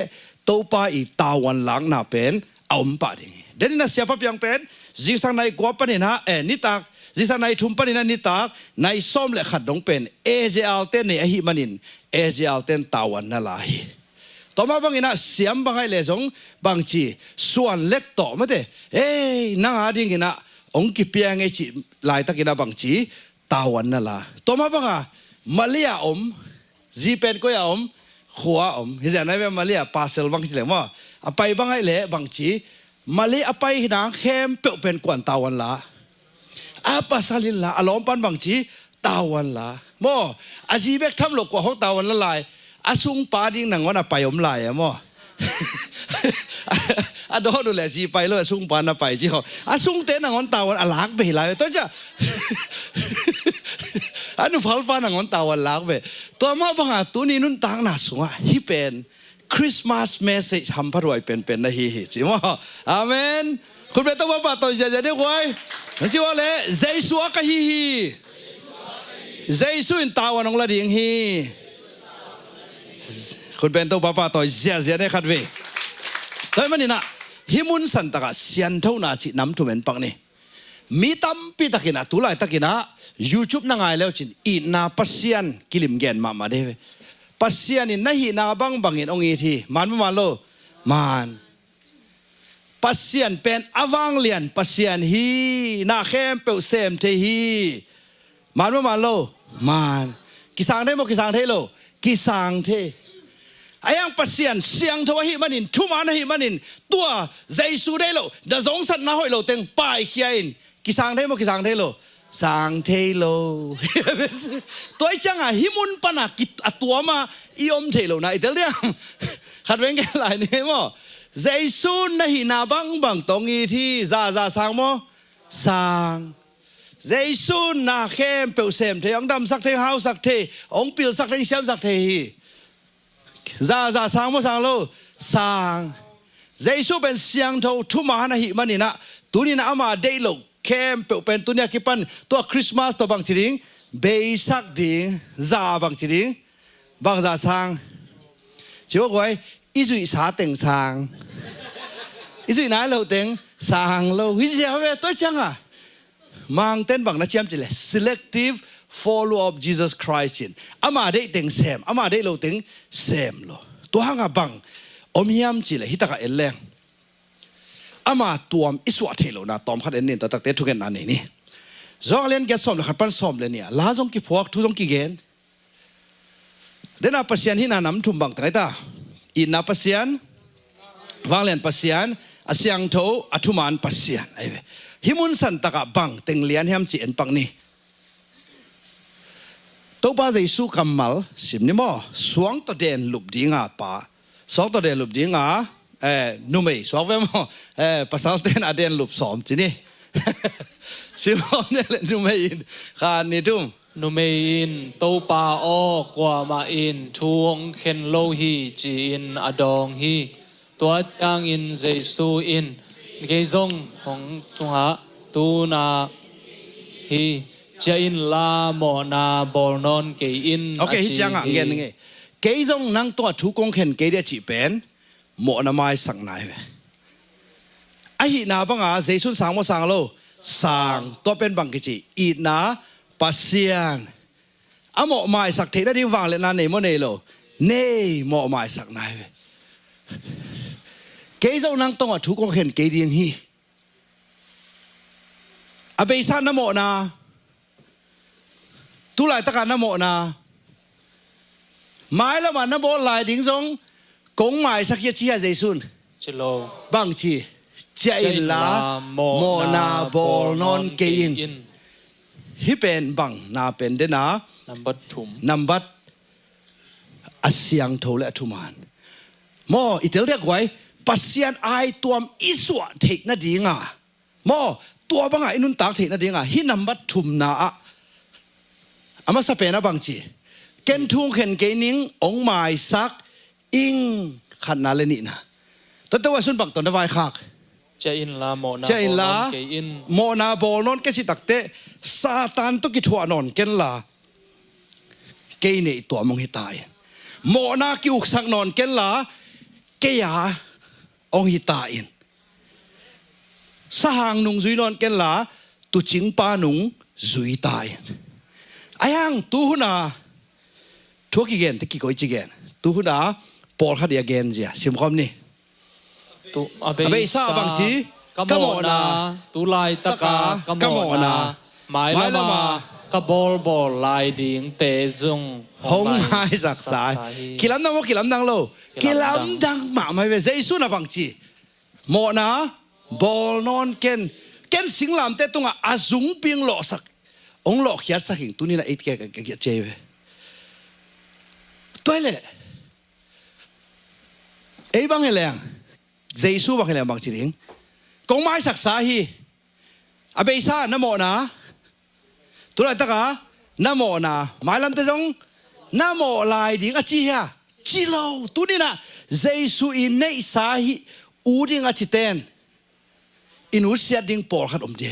โตปาอีตาวันหลังนาเป็นเอามปาดิงเดนน่ะเสียพับยังเป็นจิสังในกว่าปนินะนิตาจิสังในทุ่มปนินะนิตาในซ้อมเลยขัดดงเป็นเอเจอัลเตนเนี่ยฮิมันินเอเจอัลเตนตาวันนั่นละฮีต่อมาบางอินะเสียมบางไงเลยสงบางจีส่วนเล็กต่อมาเด้นางอาดิงอินะองค์กิเปียงไอจีลายตะกินะบางจีตาวันนั่นละต่อมาบางมาเลียจีเป็นก็ยาขัวเห็นไหมว่ามาเลียพาเซลบางจีเลยว่าไปบางไงเลยบางจีมาเลียไปนางเข้มเปเป็นกวนตาวันละภาษาลินละอารมณ์ปันบางจีตาวันละโมอาจีเบกทำหลกกว่าของตาวันละลายอาซุงปาดิ้งหนังวันไปลายอะโมอาโดดูแลจีไปเลยซุงปานะไปจีเขาอาซุงเต้นหนังวันตาวันอลักไปหลายตัวจ้ะอันนู้นพัลปาหนังวันตาวันลักไปตัวมาบังอาตัวนี้นุ่นต่างน่าสุงอ่ะฮิเป็นคริสต์มาสเมสเซจทำพระรวยเป็นนะฮิจิมว่าอาเมนคุณเป็นตัวบ้าตัวจะได้ควายจิว่าเลยเจสุกะฮิเจสุอินตาวันองละดิ่งฮิ คุณเป็นตัวป้าต่อยเสียได้ขัดเวแต่มันนี่นะฮิมุนสันตะกะเสียนเท่านาจิน้ำทุ่มเป็นปังนี่มีตั้มปีตะกินะตุลายตะกินะ YouTube นั่งไงแล้วจินอีนาปัสเซียนกิลิมแกนมาเดปัสเซียนนี่นาฮีนาบังอินองอีทีมันไม่มาโลมันปัสเซียนเป็นอวังเลียนปัสเซียนฮีนาเข้มเปลเซมเทฮีมันไม่มาโลมันกิสังเทโมกิสังเทโลกิสังเทไอ้ยังปัสเซียนเสียงทว่าฮีมันอินทุมานะฮีมันอินตัวใจสูได้โลเดจงสันนะหอยโลเต็งป้ายเขียนกิสังเทโมกิสังเทโลสังเทโลตัวไอ้จังอ่ะฮิมุนปนักตัวมาอีอมเทโลนะไอ้เดี๋ยวขัดเว้นกันหลายเนี่ยมั้งใจสูนะฮีนาบังตรงอีที่ซาสังมั้งสังใจสูนะเข้มเปลเซมเทองดำสักเทฮาวสักเทองปิลสักเทเชมสักเทซาสังมั้งสังโลสังใจสูเป็นเสียงเท่าทุ่มหานะฮีมันนี่นะตัวนี้นะอามาได้โลเข้มเปลเป็นตัวเนี้ยคิดปันตัวคริสต์มาสตัวบางทีดิ้งเบสักดิ้งซาบางทีดิ้งบางซาสังเจ้าก้อยอีจุยสาเต็งสังอีจุยไหนเราเต็งสังเราวิเศษเว้ยตัวจังอ่ะมังเต้นบางนักเชื่อมจิเลย selective follow of Jesus Christ จินอามาได้เต็งเซมอามาได้เราเต็งเซมโลตัวห่างบังอมยามจิเลยฮิตากะเอลเลงอามาตัวอิสวะเทโลนะตอมขัดเอ็นนี่ตักเตทุกเกนนั่นนี่จงเล่นแกสอมเลยขัดปันสอมเลยเนี่ยลาจงกี่พวกทุจงกี่เกนเดน่าปัสยันที่นานำทุ่มบังตั้งแต่อินนาปัสยันวางเล่นปัสยันอาเซียงโตอัตุมานปัสยันไอ้เว้ฮิมุนสันตะกะบังเต็งเลียนเฮมจีเอ็นปังนี่ตัวป้าใจสู้กำมัลสิมนี่มั้งสวงตัวเด่นลุบดีงาป้าสวงตัวเด่นลุบดีงานุ่มสวงเว้ยมั้งภาษาเต้นอเด่นลุบสอมจีนี่สิมเนี่ยนุ่มอินขานนี่ทุ่มนุเมอินตัวปาออกกว่ามาอินทวงเข็นโลฮีจีอินอดองฮีตัวจางอินเจสูอินเกยงของตุหะตูนาฮีจะอินลาโมนาบอลนอนเกอินโอเคฮิจังอ่ะเงี้ยไงเกยงนั่งตัวทุกองเข็นเกยเดียจีเป็นโมนาไม้สังนายเว้ยไอ้หินาบังอ่ะเจสุนสังโมสังโลสังตัวเป็นบังกิจิอีนาปัสยันอ่ะหมอหมายสักเทได้ที่วางเลยนั่นเองโมเนโลเน่หมอหมายสักนายเว้ยเกยเจ้านั่งต้องทุกคนเห็นเกยเดียงฮีอาเบซ่าน้ำหมอนาทุลายตะการน้ำหมอนาหมายละมันน้ำบอลลายดิ้งซงกงหมายสักยี่ชี้ใจสุนจิโลบางชีใจลาโมนาบอลนอนเกยินฮิเป็นบังนาเป็นเดนานัมบัดถุมนัมบัดอาเซียงโทเลทุมานมออิตาเลียกไว้ปัสยันไอตัวอิสวะเทน่าดีงามอตัวบังไอนุนตากเทน่าดีงาฮินัมบัดทุมนาอามาสเปนะบางจีเกนทุงเข็นเกนิงองหมายซักอิงขันนาเลนินะแต่ว่าสุนบักตอนได้ไว้คักเจอินลาโมนาเจอินลาโมนาบอลนอนแกสิตักเตซาตานตุกิทัวนอนเกนลาเกเนตัวมงหิตายโมนากิอุกสักนอนเกนลาเกียองหิตาอินสหางนุงจุยนอนเกนลาตุจิงปานุงจุยตายไอ้ยังตูหุนาทัวกิเกนตะกี้ก็อีจิเกนตูหุนาปอลขัดยาเกนเจียสิมคอมนี่ตุอาเบซ่าบางจีกัมโมนาตุลายตะกากัมโมนาหมายละมากบอลลายดิ่งเตจงหงไม้สักสายกิลำดังว่ากิลำดังโลกิลำดังมาไม่เวเจสุนะบางจีโมนาบอลนอนเกนสิงลำเตตุงอาจุงปิงหลอกสักองหลอกยัดสักหิงตุนี่นะไอ้แกเจเวตัวเล่ไอ้บางเรื่องเจสุบางเรื่องบางจีดิงกงไม้สักสาฮีอาเบซ่าน้ำโมนาตัวอะไรตะกาน้ำโมนาหมายลำเตจงน้ำโมลายดิ่งอาจีฮะจิโลตุนี่นะเจสุอินเนสาฮีอูดิ่งอาจิเตนอินุเสียดิ่งปอลขัดอมเจ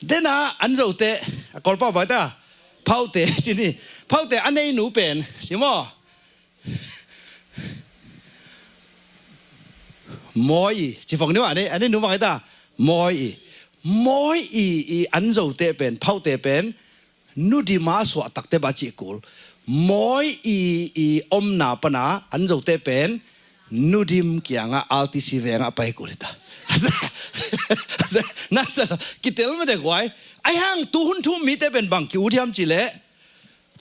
เดน่าอันเจ้าเตะกอลป้าไปตาเผาเตะจีนี่เผาเตะอันนี้หนูเป็นใช่ไหม mỗi chỉ phòng nếu anh ấy nói ta mỗi ăn dầu tệ bền phao tệ bền nu đi má xóa tắc tệ bà chị cũ mỗi na pana ăn dầu tệ bền nu đi kia ngã altisi về ngã bay cũ ta nasa kita lama dek wai ayang tuhun tu mi tệ bền bằng kiu thiam chỉ lệ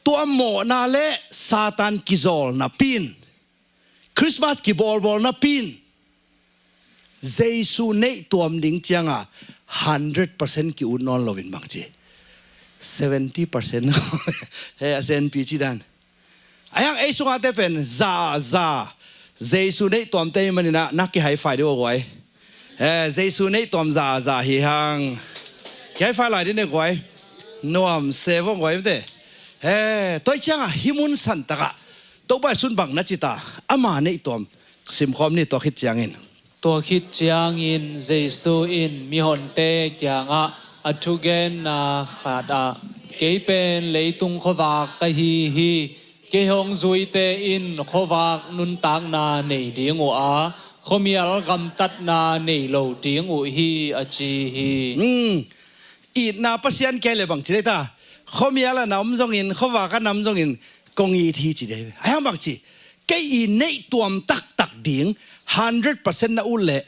tua mo na lệ Satan kizol na pin Christmas ki bol na pin Giêsu nei tuam ding chiang a 100% ki un non lovin bang chi 70% he asen pi chi dan ayang ei sunga te pen za Giêsu nei tuam te manina nak ki hai fai de wai Giêsu nei tuam za hi hang ki hai fai lai de ne wai nuam se wong wai de toi chiang a himun san taka to ba sun bang na chita ama nei tuam sim khom ni to khit chiang inตัวคิดเจียงอินเยซูอินมีหนเตกอย่างอัทุเกนนาขาดาเกเป็นเลยตุงขวากกะฮีเกหงซุยเตอินขวากนุนตังนาเนดีงูอาขมีอัลกำตัดนาเนโลดีงูฮีอจีฮีอีดนาปัสยันแกเลยบังจีได้ตาขมีอัลน้ำจงอินขวากันน้ำจงอินกงอีทีจีได้ไอ้ยังบังจีแกอีในตัวมตักดิ่ง100% na ule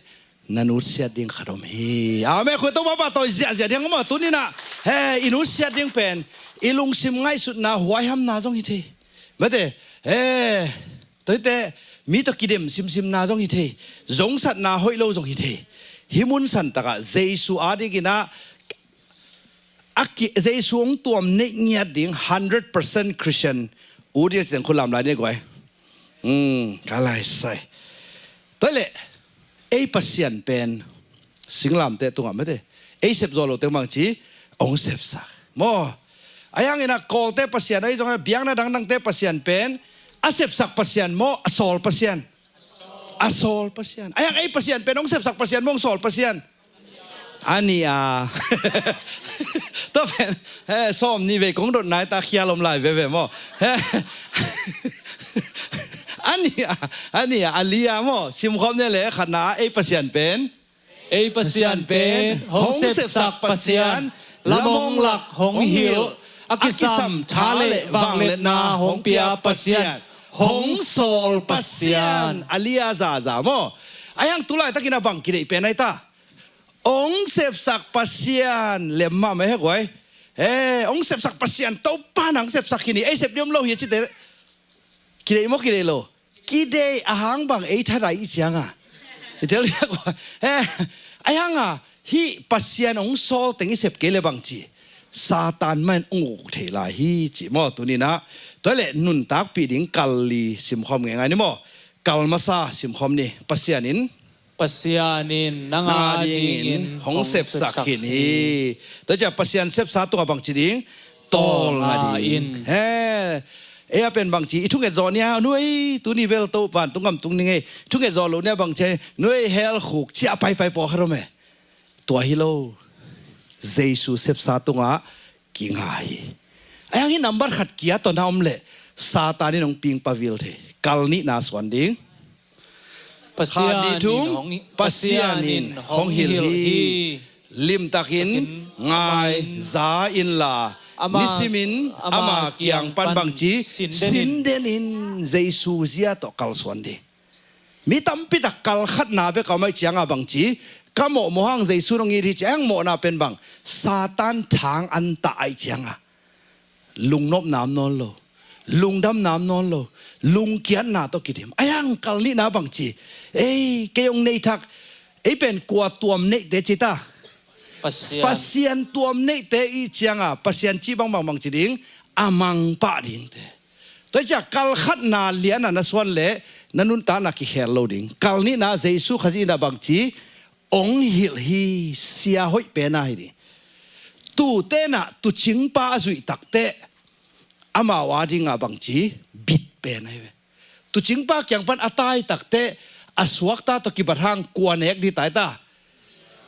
nanut sia ding kharom hi ame khoi to baba to zia ding ma tu ni na he inu sia ding pen ilung sim ngai sut na huai ham na jong hi the mate he toi te mi to kidem sim na jong hi the jong sat na hoi lo jong hi the himun san ta ka Jesu adi gina aki Jesu ong tuam ne nya ding 100% Christian udi chen khulam lai ne goi kalai saiตัวเล่ไอ้ปัสยันเป็นสิงลามเตะตรงนั้นไม่ได้ไอ้เสพโซโลเตะบางทีองเสพสักโม่ไอ้ยังไงนะกอลเตะปัสยันไอ้ตรงนั้นเบียงนะดังเตะปัสยันเป็นอาเสพสักปัสยันโม่อโซลปัสยันอโซลปัสยันไอ้ยังไอ้ปัสยันเป็นองเสพสักปัสยันโม่อโซลปัสยันอันนี้ตัวเป็นซ้อมนี่เวกงโดนนายตาเขียลมไหลเว่โม่อันนี้อาลียามอชิมคอมเนี่ยเลยขนาไอ้ปัสยันเป็นหงเสพสักปัสยันละมงหลักหงหิวอากิสัมชาเลวังเลนาหงเปียปัสยันหงโซลปัสยันอาลียาซามอไอ้ยังตุลาตะกินาบังกิเลเป็นไอ้ตาองเสพสักปัสยันเล่มมาไม่ให้ไว้องเสพสักปัสยันโตป้านังเสพสักกินี่ไอ้เสพเดียมโลหิตจิตเตกิเลมกิเลโลกิเลอาหารบางไอ้ท่าไรอีจังเดี๋ยวเรียกว่าไอ้ยังฮีปัสยันองโซลแต่งเสพเกลบางจีซาตานมันองเทลาฮีจีมอตัวนี้นะตัวเล่นุนตักปีดิ้งกัลลีสิมคอมไงนี่มอกัลมาซาสิมคอมนี่ปัสยันินนางาดิงหงเสพสักหินฮีตัวจะปัสยันเสพซาตัวบางจีดิ้งตอลงาดินเอเป็นบางทีทุกเกจอเนี่ยนุ้ยตัวนี้เวลโตปานตุงกำตุงนี่ไงทุกเกจอโลเนี่ยบางทีนุ้ยเฮลขุกเชี่ยไปปอคารมะตัวฮิโลเจสุเซฟซาตุงะกิงาฮีไอ้ยังนี้นัมเบอร์ขัดเกียร์ตัวน้ำเละซาตานี่น้องปิงปาวิลเทกัลนี่นาสวันดิ้งขาดีทุ่งปัสยานินหงฮิลฮีลิมตะกินง่ายซาอินลานิสิมินอามาเกียงปันบางจีสินเดนินเจสุเซียตอกัลสวันดีมีตั้มปิดกัลขัดนาเบก็ไม่เจียงบางจีก็โมหังเจสุรงยีที่เจียงโมนาเป็นบางซาตานทางอันตายเจียงลุงนบน้ำนอนโลลุงดำน้ำนอนโลลุงเกียนนาตอกิดิมไอ้ยังกัลนี่นาบางจีเกยงเนทักเป็นกัวตัวมเนเดจิตาปัสยันตัวมเนเตอีเจียงปัสยันจีบางจีดิงอามังปะดิงเตตัวจากกัลขัดนาเลียนนะส่วนเละนันุนตานักเฮลโลดิงกัลนี่นาเจสุขจีนาบางจีองหิลฮีเสียหอยเป็นอะไรดิตูเตนะตูจิงป้าจุยตักเตอามาวาดิงบางจีบิดเป็นอะไรตูจิงป้าเกียงปันอัตายตักเตอสวักตาตกิบัดหางกวนเอกดีตายตา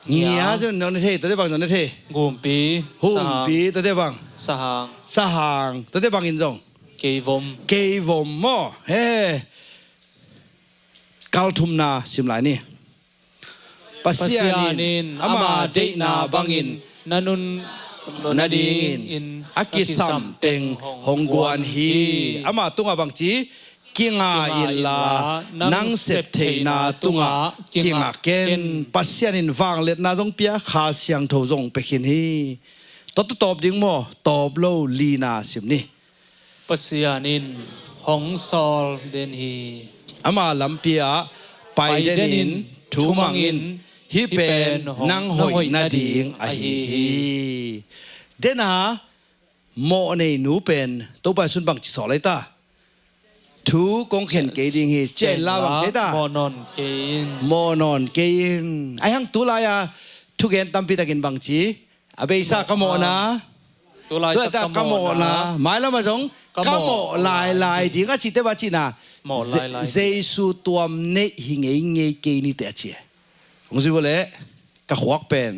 เงียจนนนเทตัวเดียบางนนเทหุ่มปีตัวเดียบางสหางตัวเดียบางอินจง Kevom เกวมมอเฮ้กาลทุมนาสิมหลายนี่ปัสยานินอามาเดนาบังอิน Nanun นาดีอินอากิสัมเต็งฮงกวนฮีอามาตุงอาบังจีกิงาอิลลานังเซปเทนาตุงากิงาเกนปัสยานินฟังเล็ดนาจงเปียขาเสียงโทจงไปขินฮีตอบดิ้งมอตอบโลลีนาสิมนี่ Pasianin Hong Sol Den Hi อามาลัมเปียไปเดนินทูมังอินฮิเป็นนังหอยนาดิงไอฮีเดนาโมในนูเป็นตัวไปสุนบังจิสอเลยตาทูกงเข็นเกดิงฮีเจลาบังเจตา Monon Kein โมนอนเกยินไอฮังตุลายาทุกเกนตัมปีตะกินบังจีอาเบซ่ากะโมนะตัวตากะโมนะหมายแล้วมาสงกะโมลายดิงะจิเตบะจินะเจสุตัวมเนหิงเงเกนี่เตะเจงสิบเลยกะขวักเป็น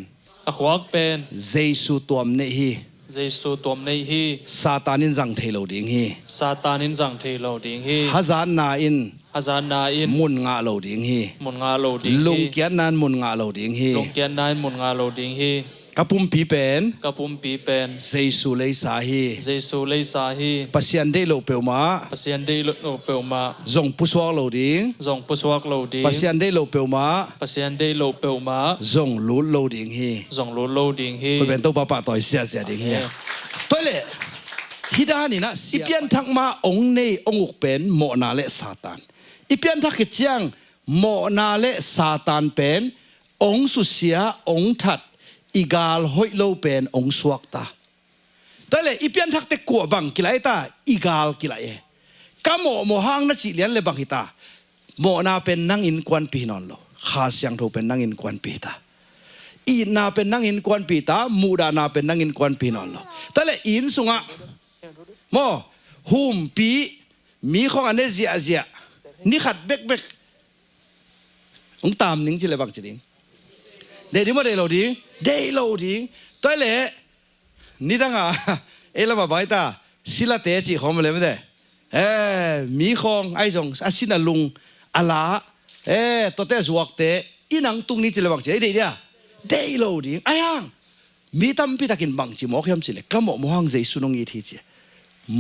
Akhwak Pen เจสุตัวมเนฮี Jesu Tom Nei Hi ซาตานินจังเทโลดิงฮี Satanin Jang Thei Lo Ding Hi ฮะซานนาอิน Hazan Na In มุนงาโลดิงฮี Mun Nga Lo Ding ลุง Hi เกียนนันมุนงาโลดิงฮี Long Kian Nai Mun Nga Lo Ding Hi กะปุ่มปีเป็น Kapum Pi Pen เจสุเลยสาฮี Jesu Lei Sa Hi ปัสยันได้โลเปียวมา Pasien Dei Lo Peu Ma จงผู้สวกโลดิง Zong Puswak Lo Ding ปัสยันได้โลเปียวมา Pasien Dei Lo Peu Ma จงลุโลดิงฮี Zong Lo Lo Ding Hi คุณเป็นตัวป้าป้าต่อยเสียดิงฮีตัวเล่ฮิดานี่นะอีเปียนทักมาองค์ในองค์อุกเป็นโมนาเลซาตานอีเปียนทักกิจยังโมนาเลซาตานเป็นองค์สุเสียองค์ทัดอีกาลหอยโลเป็นองค์สวกตาตัวเล่อีเปียนทักเตกัวบังกิไลตาอีกาลกิไลกะโมโมหังนัจิเลียนเลบังฮิตาโมนาเป็นนั่งอินควันปีนอนโลขาเสียงโทเป็นนั่งอินควันปีตาอีนาเป็นนั่งอินควันปีตามูดานาเป็นนั่งอินควันปีนอนโลตัวเล่อินสุงะโมหุมปีมีของอันนี้เสียนี่ขัดเบกองตามนิ่งสิเลยบังจิดิงเดี๋ยวมาเดี๋ยวดิงตัวเล่นี่ตั้งเอลมาไปตาศิลาเตจิของมันเลยไม่ได้มีของไอ้จงอาศินาลุงอาลาตัวเตสวกเตอีนังตุงนี่จิเลยบังจิเดี๋ยวดิงไอ้ยังมีตั้มพิตากินบังจิหมอกยำสิเลยก็หมอกหังใจสุนงยีทีจิ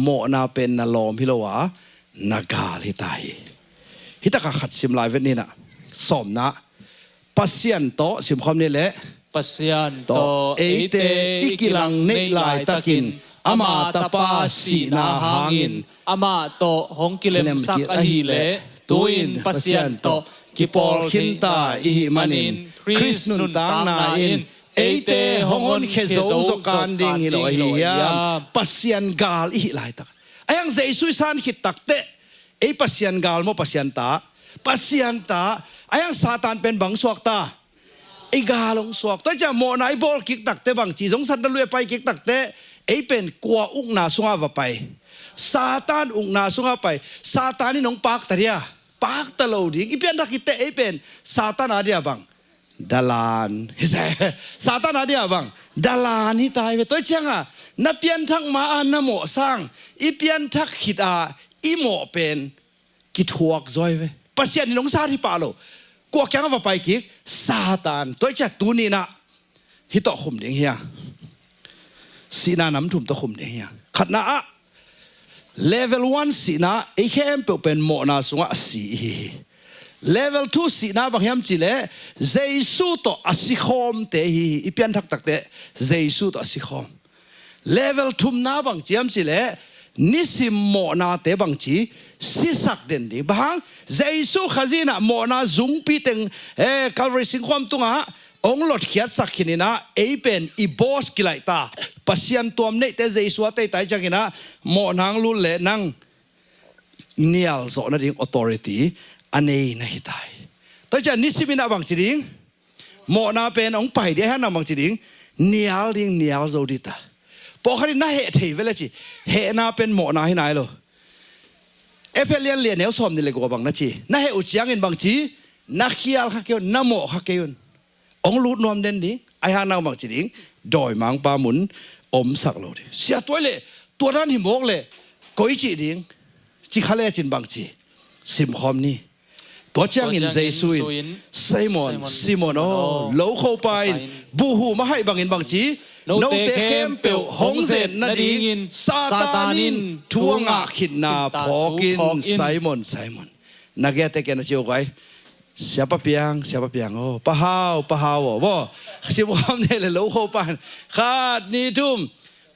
โมนาเป็นนาลอมพิโลวะนากาลิตาฮิตาขัดสิมลายเวนี่นะสมนะปัสยันโตสิมความนี่แหละ Pasian โต To เอเตอิกิลังเนลายตะกินอามาตาปาสีนาหางอิน Ama To Hong Kilem Sak Ahi Le Tuin Pasian To Kipol Kinta Ihi Manin Chris Nun Tang Na Inเอเตฮงอนเขโซโซการดิ่งฮิโลฮิยาปัสยันกาลอิหลายตักไอ้ยังเจสุสานขิดตักเตไอ้ปัสยันกาลโมปัสยันตาไอ้ยังซาตานเป็นบังสวกตาไอ้กาลงสวกตัวจะโมนายบอลกิกตักเตบังจีสงสันตะลุยไปกิกตักเตไอ้เป็นกัวอุกนาสุงาวไปซาตานอุกนาสุงาไปซาตานนี่น้องปากตะเดียปากตะโลดิอีเปียนตักกิเตไอ้เป็นซาตานอาเดียบังดาลานซาตานอาเดียบังดาลานที่ตายไปตัวเชียงอ่ะนับเปียนทักมาอันน้ำหมอสร้างอีเปียนทักขิดอีหมอเป็นกิทวกซอยไปปัสยันนี่น้องซาที่ป่าโลกัวแกงว่าไปกิกซาตานตัวเจ้าตูนี่นะฮิตตะขุมเดียงเฮียสีนาน้ำถุ่มตะขุมเดียงเฮียขัดนะlevel 1สีนาไอ้แค่เป็นหมอนาสุงะสีlevel 2สีนาบางยามจิเลเจสุโตอสิคอมเตฮีอีเปียนทักตักเตเจสุโตอสิคอม level 2นาบางจิยามจิเลนิสิมโมนาเตบางจีสิสักเด่นดีบางเจสุขจีน่ะโมนาจุงปีเต็งคาลเวสิงความตุงะองหลดเขียดสักขินนะเอเป็นอีบอสกิไลตาปัสยันตัวเนเตเจสุเตไตจังกินะโมนางลุเลนังเนียลโซนาดิง authorityอันนี้นะฮิตายตัวจะนิสิมินาบางจีดิงโมนาเป็นองไปเดียฮะนาบางจีดิงเนียลดิงเนียลโซดิตาพอเขาดิน่าเหตุเวลาจีเหตุนาเป็นโมนาให้นายโลเอฟเลียนเลียนเอลสอมนี่เลยกูบังนะจีน่าเหตุอุจยังเงินบางจีน่าเขียลข้าเกี่ยวน่าโมข้าเกี่ยวองลูดนวมเด่นดีไอ้ฮานาบางจีดิงดอยมังปามุนอมสักโลดิเสียตัวเลยตัวนั้นหิมกเลย ก้อยจีดิ้งจิขะเลจินบังจีซิมคอมนี่ตัวเจ้าอินเจสุอินไซมอนซิโมโนโลเข้าไปบูฮูมาให้บังอินบังจีโนเตเข้มเปียวหงเซนนาดีซาตานินทัวงะขินนาพอกินไซมอนนักเกตเกนเจียวไว้ siapa piang oh pahau wo si muam ne le lo kho pan khat ni tum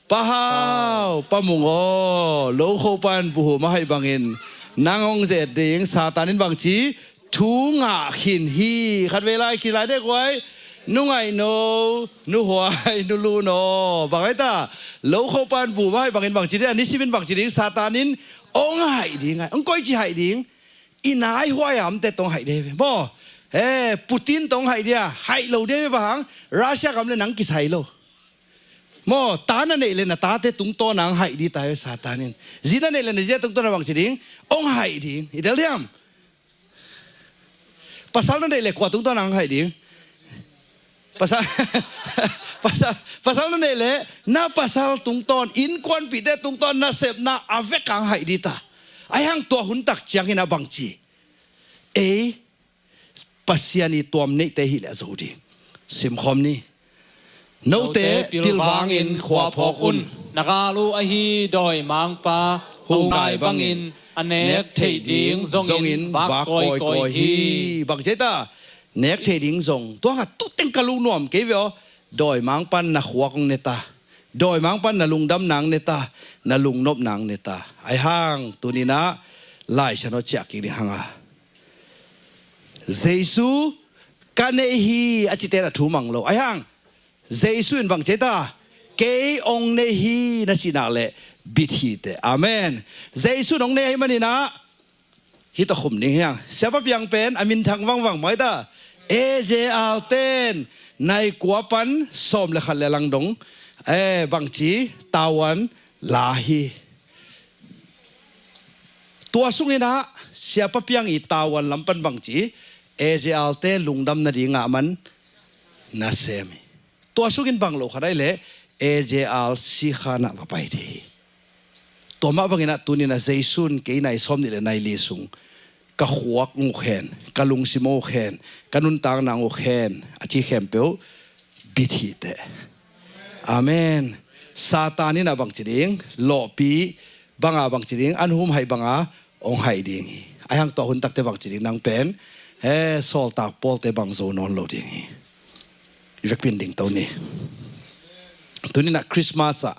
pahau pamung o lo kho pan bu ma hai bangin nangong je ding satanin bang chi thu nga khin hi khat ve lai ki lai de kwai nu ngai no nu hwai nu lu no bangai ta lo kho pan bu ma hai bangin bang chi de ani sibin bang chi ding satanin ong hai ding ong koi chi hai ding inai huayam te tong hai de bo Putin tong hai dia hai lo de bang Russia kam le nang ki sai lo mo ta na ne le na ta te tung to nang hai di ta satanin zina ne le ne je tung to na bang siding ong hai ding idel diam pasal na ne le kwa tung to nang hai ding pasal na ne le na pasal tung ton in kon pi de tung ton na sep na avek kang hai di ta ai hang to hun tak chiang ina bang chi pasiani tuam nei te hi la zodi sim khom ni no te pilwang in khwa phok un nagalu a hi doi mang pa hungai bangin anek thei ding zong in va koi hi bang cheta nek thei ding zong to ha tu teng kalu nom ke veo doi mang pan na khwa kong neta doi mang pan na lungdam nang neta na lungnop nang neta ai hang tunina lai chano chak ki hanga Jesu kanehi achitera thumang lo ayang Jesu in bang cheta ke ong nehi na chinale bithi te amen Jesu nong nehi manina hi to khum ning yang sapa piang pen amin thang wang mai da eje alten nai kuapan som le khal lang dong bang chi tawan lahi tua sungina siapa piang i tawan lampan bang chi eje alte lungdam na ringa man na semi to sugin banglo kharai le eje al si khana papai thi to ma bangina tunina jaisun ke nai som ni le nai li sung ka khuak ngu khen ka lungsimo khen kanun tang na ngu khen achi khem peu bithi te amen satani na bang chiding lo pi banga bang chiding anhum hai banga ong hai ding ayang to hun tak te bang chiding nang pen sol tak pol te bang zo non lo ding ivek pin ding to ni tuni na Christmas a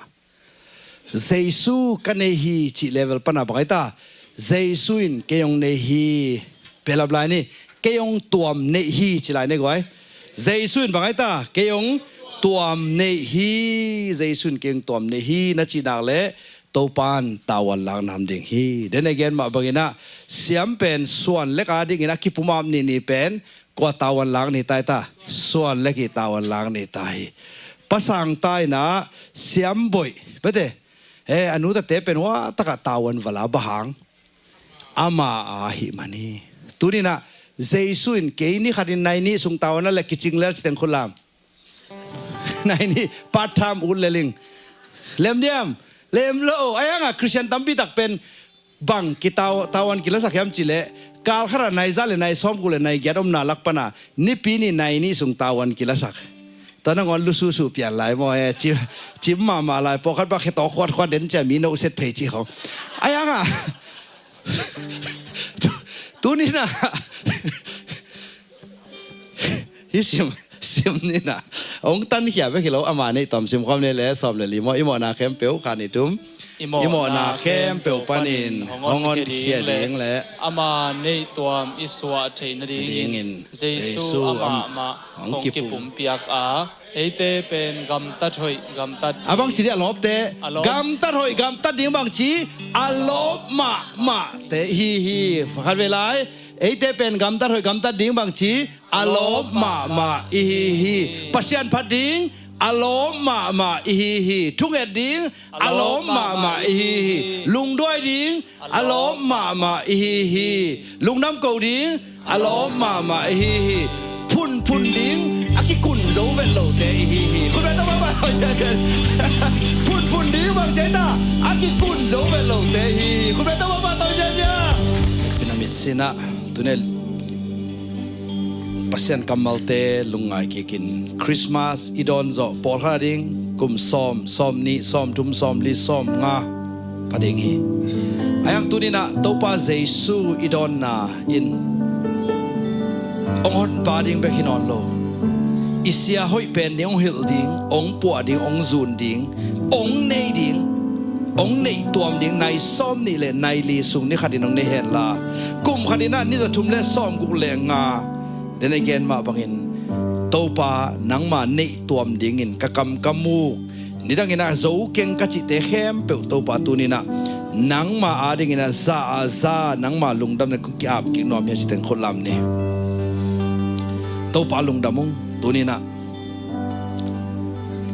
Jesu kanehi chi level pana bagai ta Jesu in keyong nehi pelabla ni keyong tuam nehi chilai ne goi Jesu in bagai ta keyong tuam nehi Jesu in keyong tuam nehi na chinak le topan tawan lang nam ding hi then again ma bagina siam pen suan leka ding ina kipumam ni pen ko tawan lang ni tai ta suan leki tawan lang ni tai pasang tai na siam boy bete anu ta te pen wa taka tawan wala bahang ama hi mani tunina Jesu in ke ni khadin nai ni sung tawan la kiching lel steng khulam nai ni part time ul leling lem diam lem lo ayanga Christian tampi tak pen bang kitaw tawan kila sakyam chile kal khara nai zale nai som kule nai gyadom na lakpana ni pini nai ni sung tawan kila sak tana ngon lu su pian lai mo chim ma lai pokhat ba khe to khot den cha mi no set phe chi khong ayanga tu ni na hisim sim ni na ong tan khia be khilo ama nei tom sim khom ne le som le li mo imo na khem peu khani tum imo na khem peu panin hongon khia leng le ama nei tuam iswa thei na ding Jesu ama ong ki pum piak a eite pen gam ta thoi gam ta abang chi dia lop te gam ta thoi gam ta ding bang chi alop ma te hi khat ve lai eite pen gam ta thoi gam ta ding bang chi alop ma hi pasian phat ding alom ma hi thung et ding alom ma hi lung doi ding alom ma hi lung nam ko ding alom ma hi phun ding aki kun lo ven lo te hi kun ta ba phun ding bang jena aki kun zo velo te hi ku be to ba to nya pinamit sina tunel pasien kamalte lungai kikin Christmas idon zo por haring kum som ni som tum som li som nga pading hi ayak tunina topa Jesu idon na in ong hon pading be hinon lo isia hoi pen ni ong hil ding ong pu ding ong zun ding ong nei ding ong nei tuam ding nai som ni le nai li sung ni khadin ong nei hen la kum khadina ni za thum le som gu le nga then again ma bangin topa nang ma nei tuam ding in kakam kamu ni dang ina zo keng ka chi te khem pe topa tu ni na nang ma ading ina za nang ma lungdam na ki ap ki nom ya chi ten kholam ni topa lungdamung tunina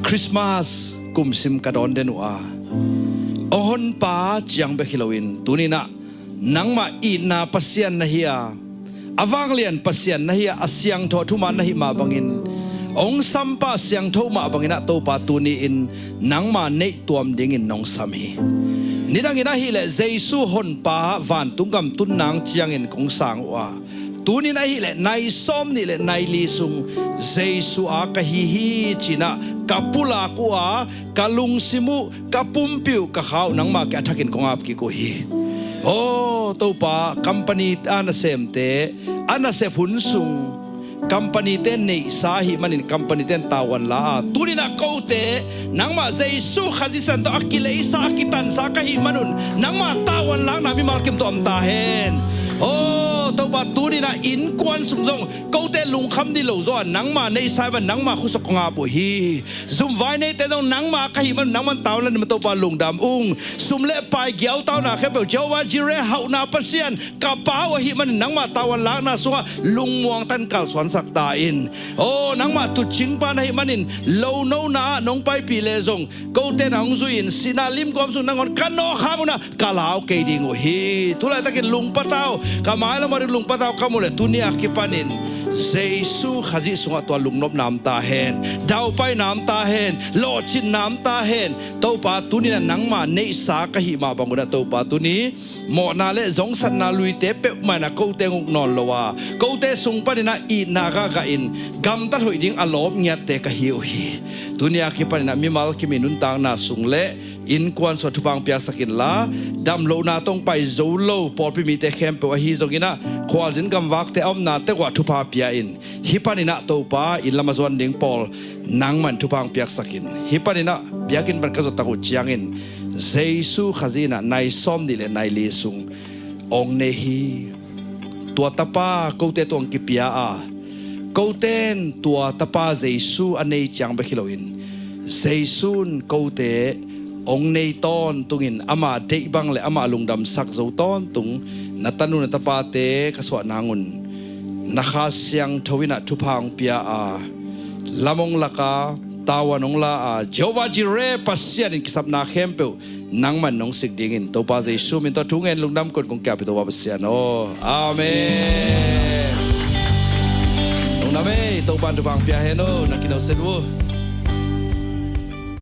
Christmas kum sim kadon denua ohon pa chiang be Halloween tunina nangma ina pasian na hiya awanglian pasian na hiya asyang tho thuma na hi ma bangin ong sampa siang tho ma bangina to pa tuni in nangma nei tuam ding in nong sam hi nidang ina hi le Jesu hon pa van tungam tun nang chiang in kong sang wa tuni na hi le nai som ni le nai li sung Jesu a ka hi china kapula ko a kalungsimu kapumpiu ka khau nang ma ka thakin kongap ki ko hi oh to pa company ana semte ana se phun sung company ten nei sahi manin company ten tawan la tuni na kote nangma Jesu Khazih san to akilei sa kitan sa ka hi manun nangma tawan lang na mi malkim to am ta hen oh to ba tuni na in kwan sum jong kote lungkham di lo zo nangma nei sai ban nangma khusok nga bo hi zum vai nei te dong nangma ka hi man nangman taw lan to pa lungdam sum le pai gyau taw na khe pe jawa jire hau na pasian ka paw hi man nangma tawan la na so lungmuang tan kal swan sak ta in oh nangma tu ching pa na hi manin lo no na nong pai pi le zong kote na ong zuin sinalim kom su nangon kano hamuna kalao ke ding hi tulai takin lung pataw kamai la mari lung pataw kamule tunia kipanin Jesu Khazih sunga to lungnop nam ta hen dau pai nam ta hen lo chin nam ta hen to pa tuni na nangma nei sa ka hi ma banguna to pa tuni mo na le zong san na lui te pe ma na ko te nguk non lowa ko te sung pa na I na ga in gam ta hoi ding alom nya te ka hi hi dunia ki pa na mi mal ki minun tang na sung le in kwan so thupang pya sakin la dam lo na tong pai zo lo por pi mi te khem pe hi zongina khwal jin gam wak te om na te wa thupa pya in hipanina to pa in lamazon ding pol nangman thupang pyak sakin hipanina biakin ban ka zo ta ko chiang in Jesu Khazih na nai som ni le nai li sung ong ne hi tua tapa ko te tong ki pia a ko ten tua tapa Jesu anei chiang ba Halloween Jesun ko te ong nei ton tungin ama dei bang le ama lungdam sak zo ton tung natanu na tapa te kaswa nangun nakha siang thowina thupang pia a lamong laka tawanong la a Jehovah Jireh pasian in kisap na khempe nangman nong sigdingin to pa Jesu min to tungen lungdam kon kong kya pito pasian oh amen nong name to ban thupang pia heno nakino sedwo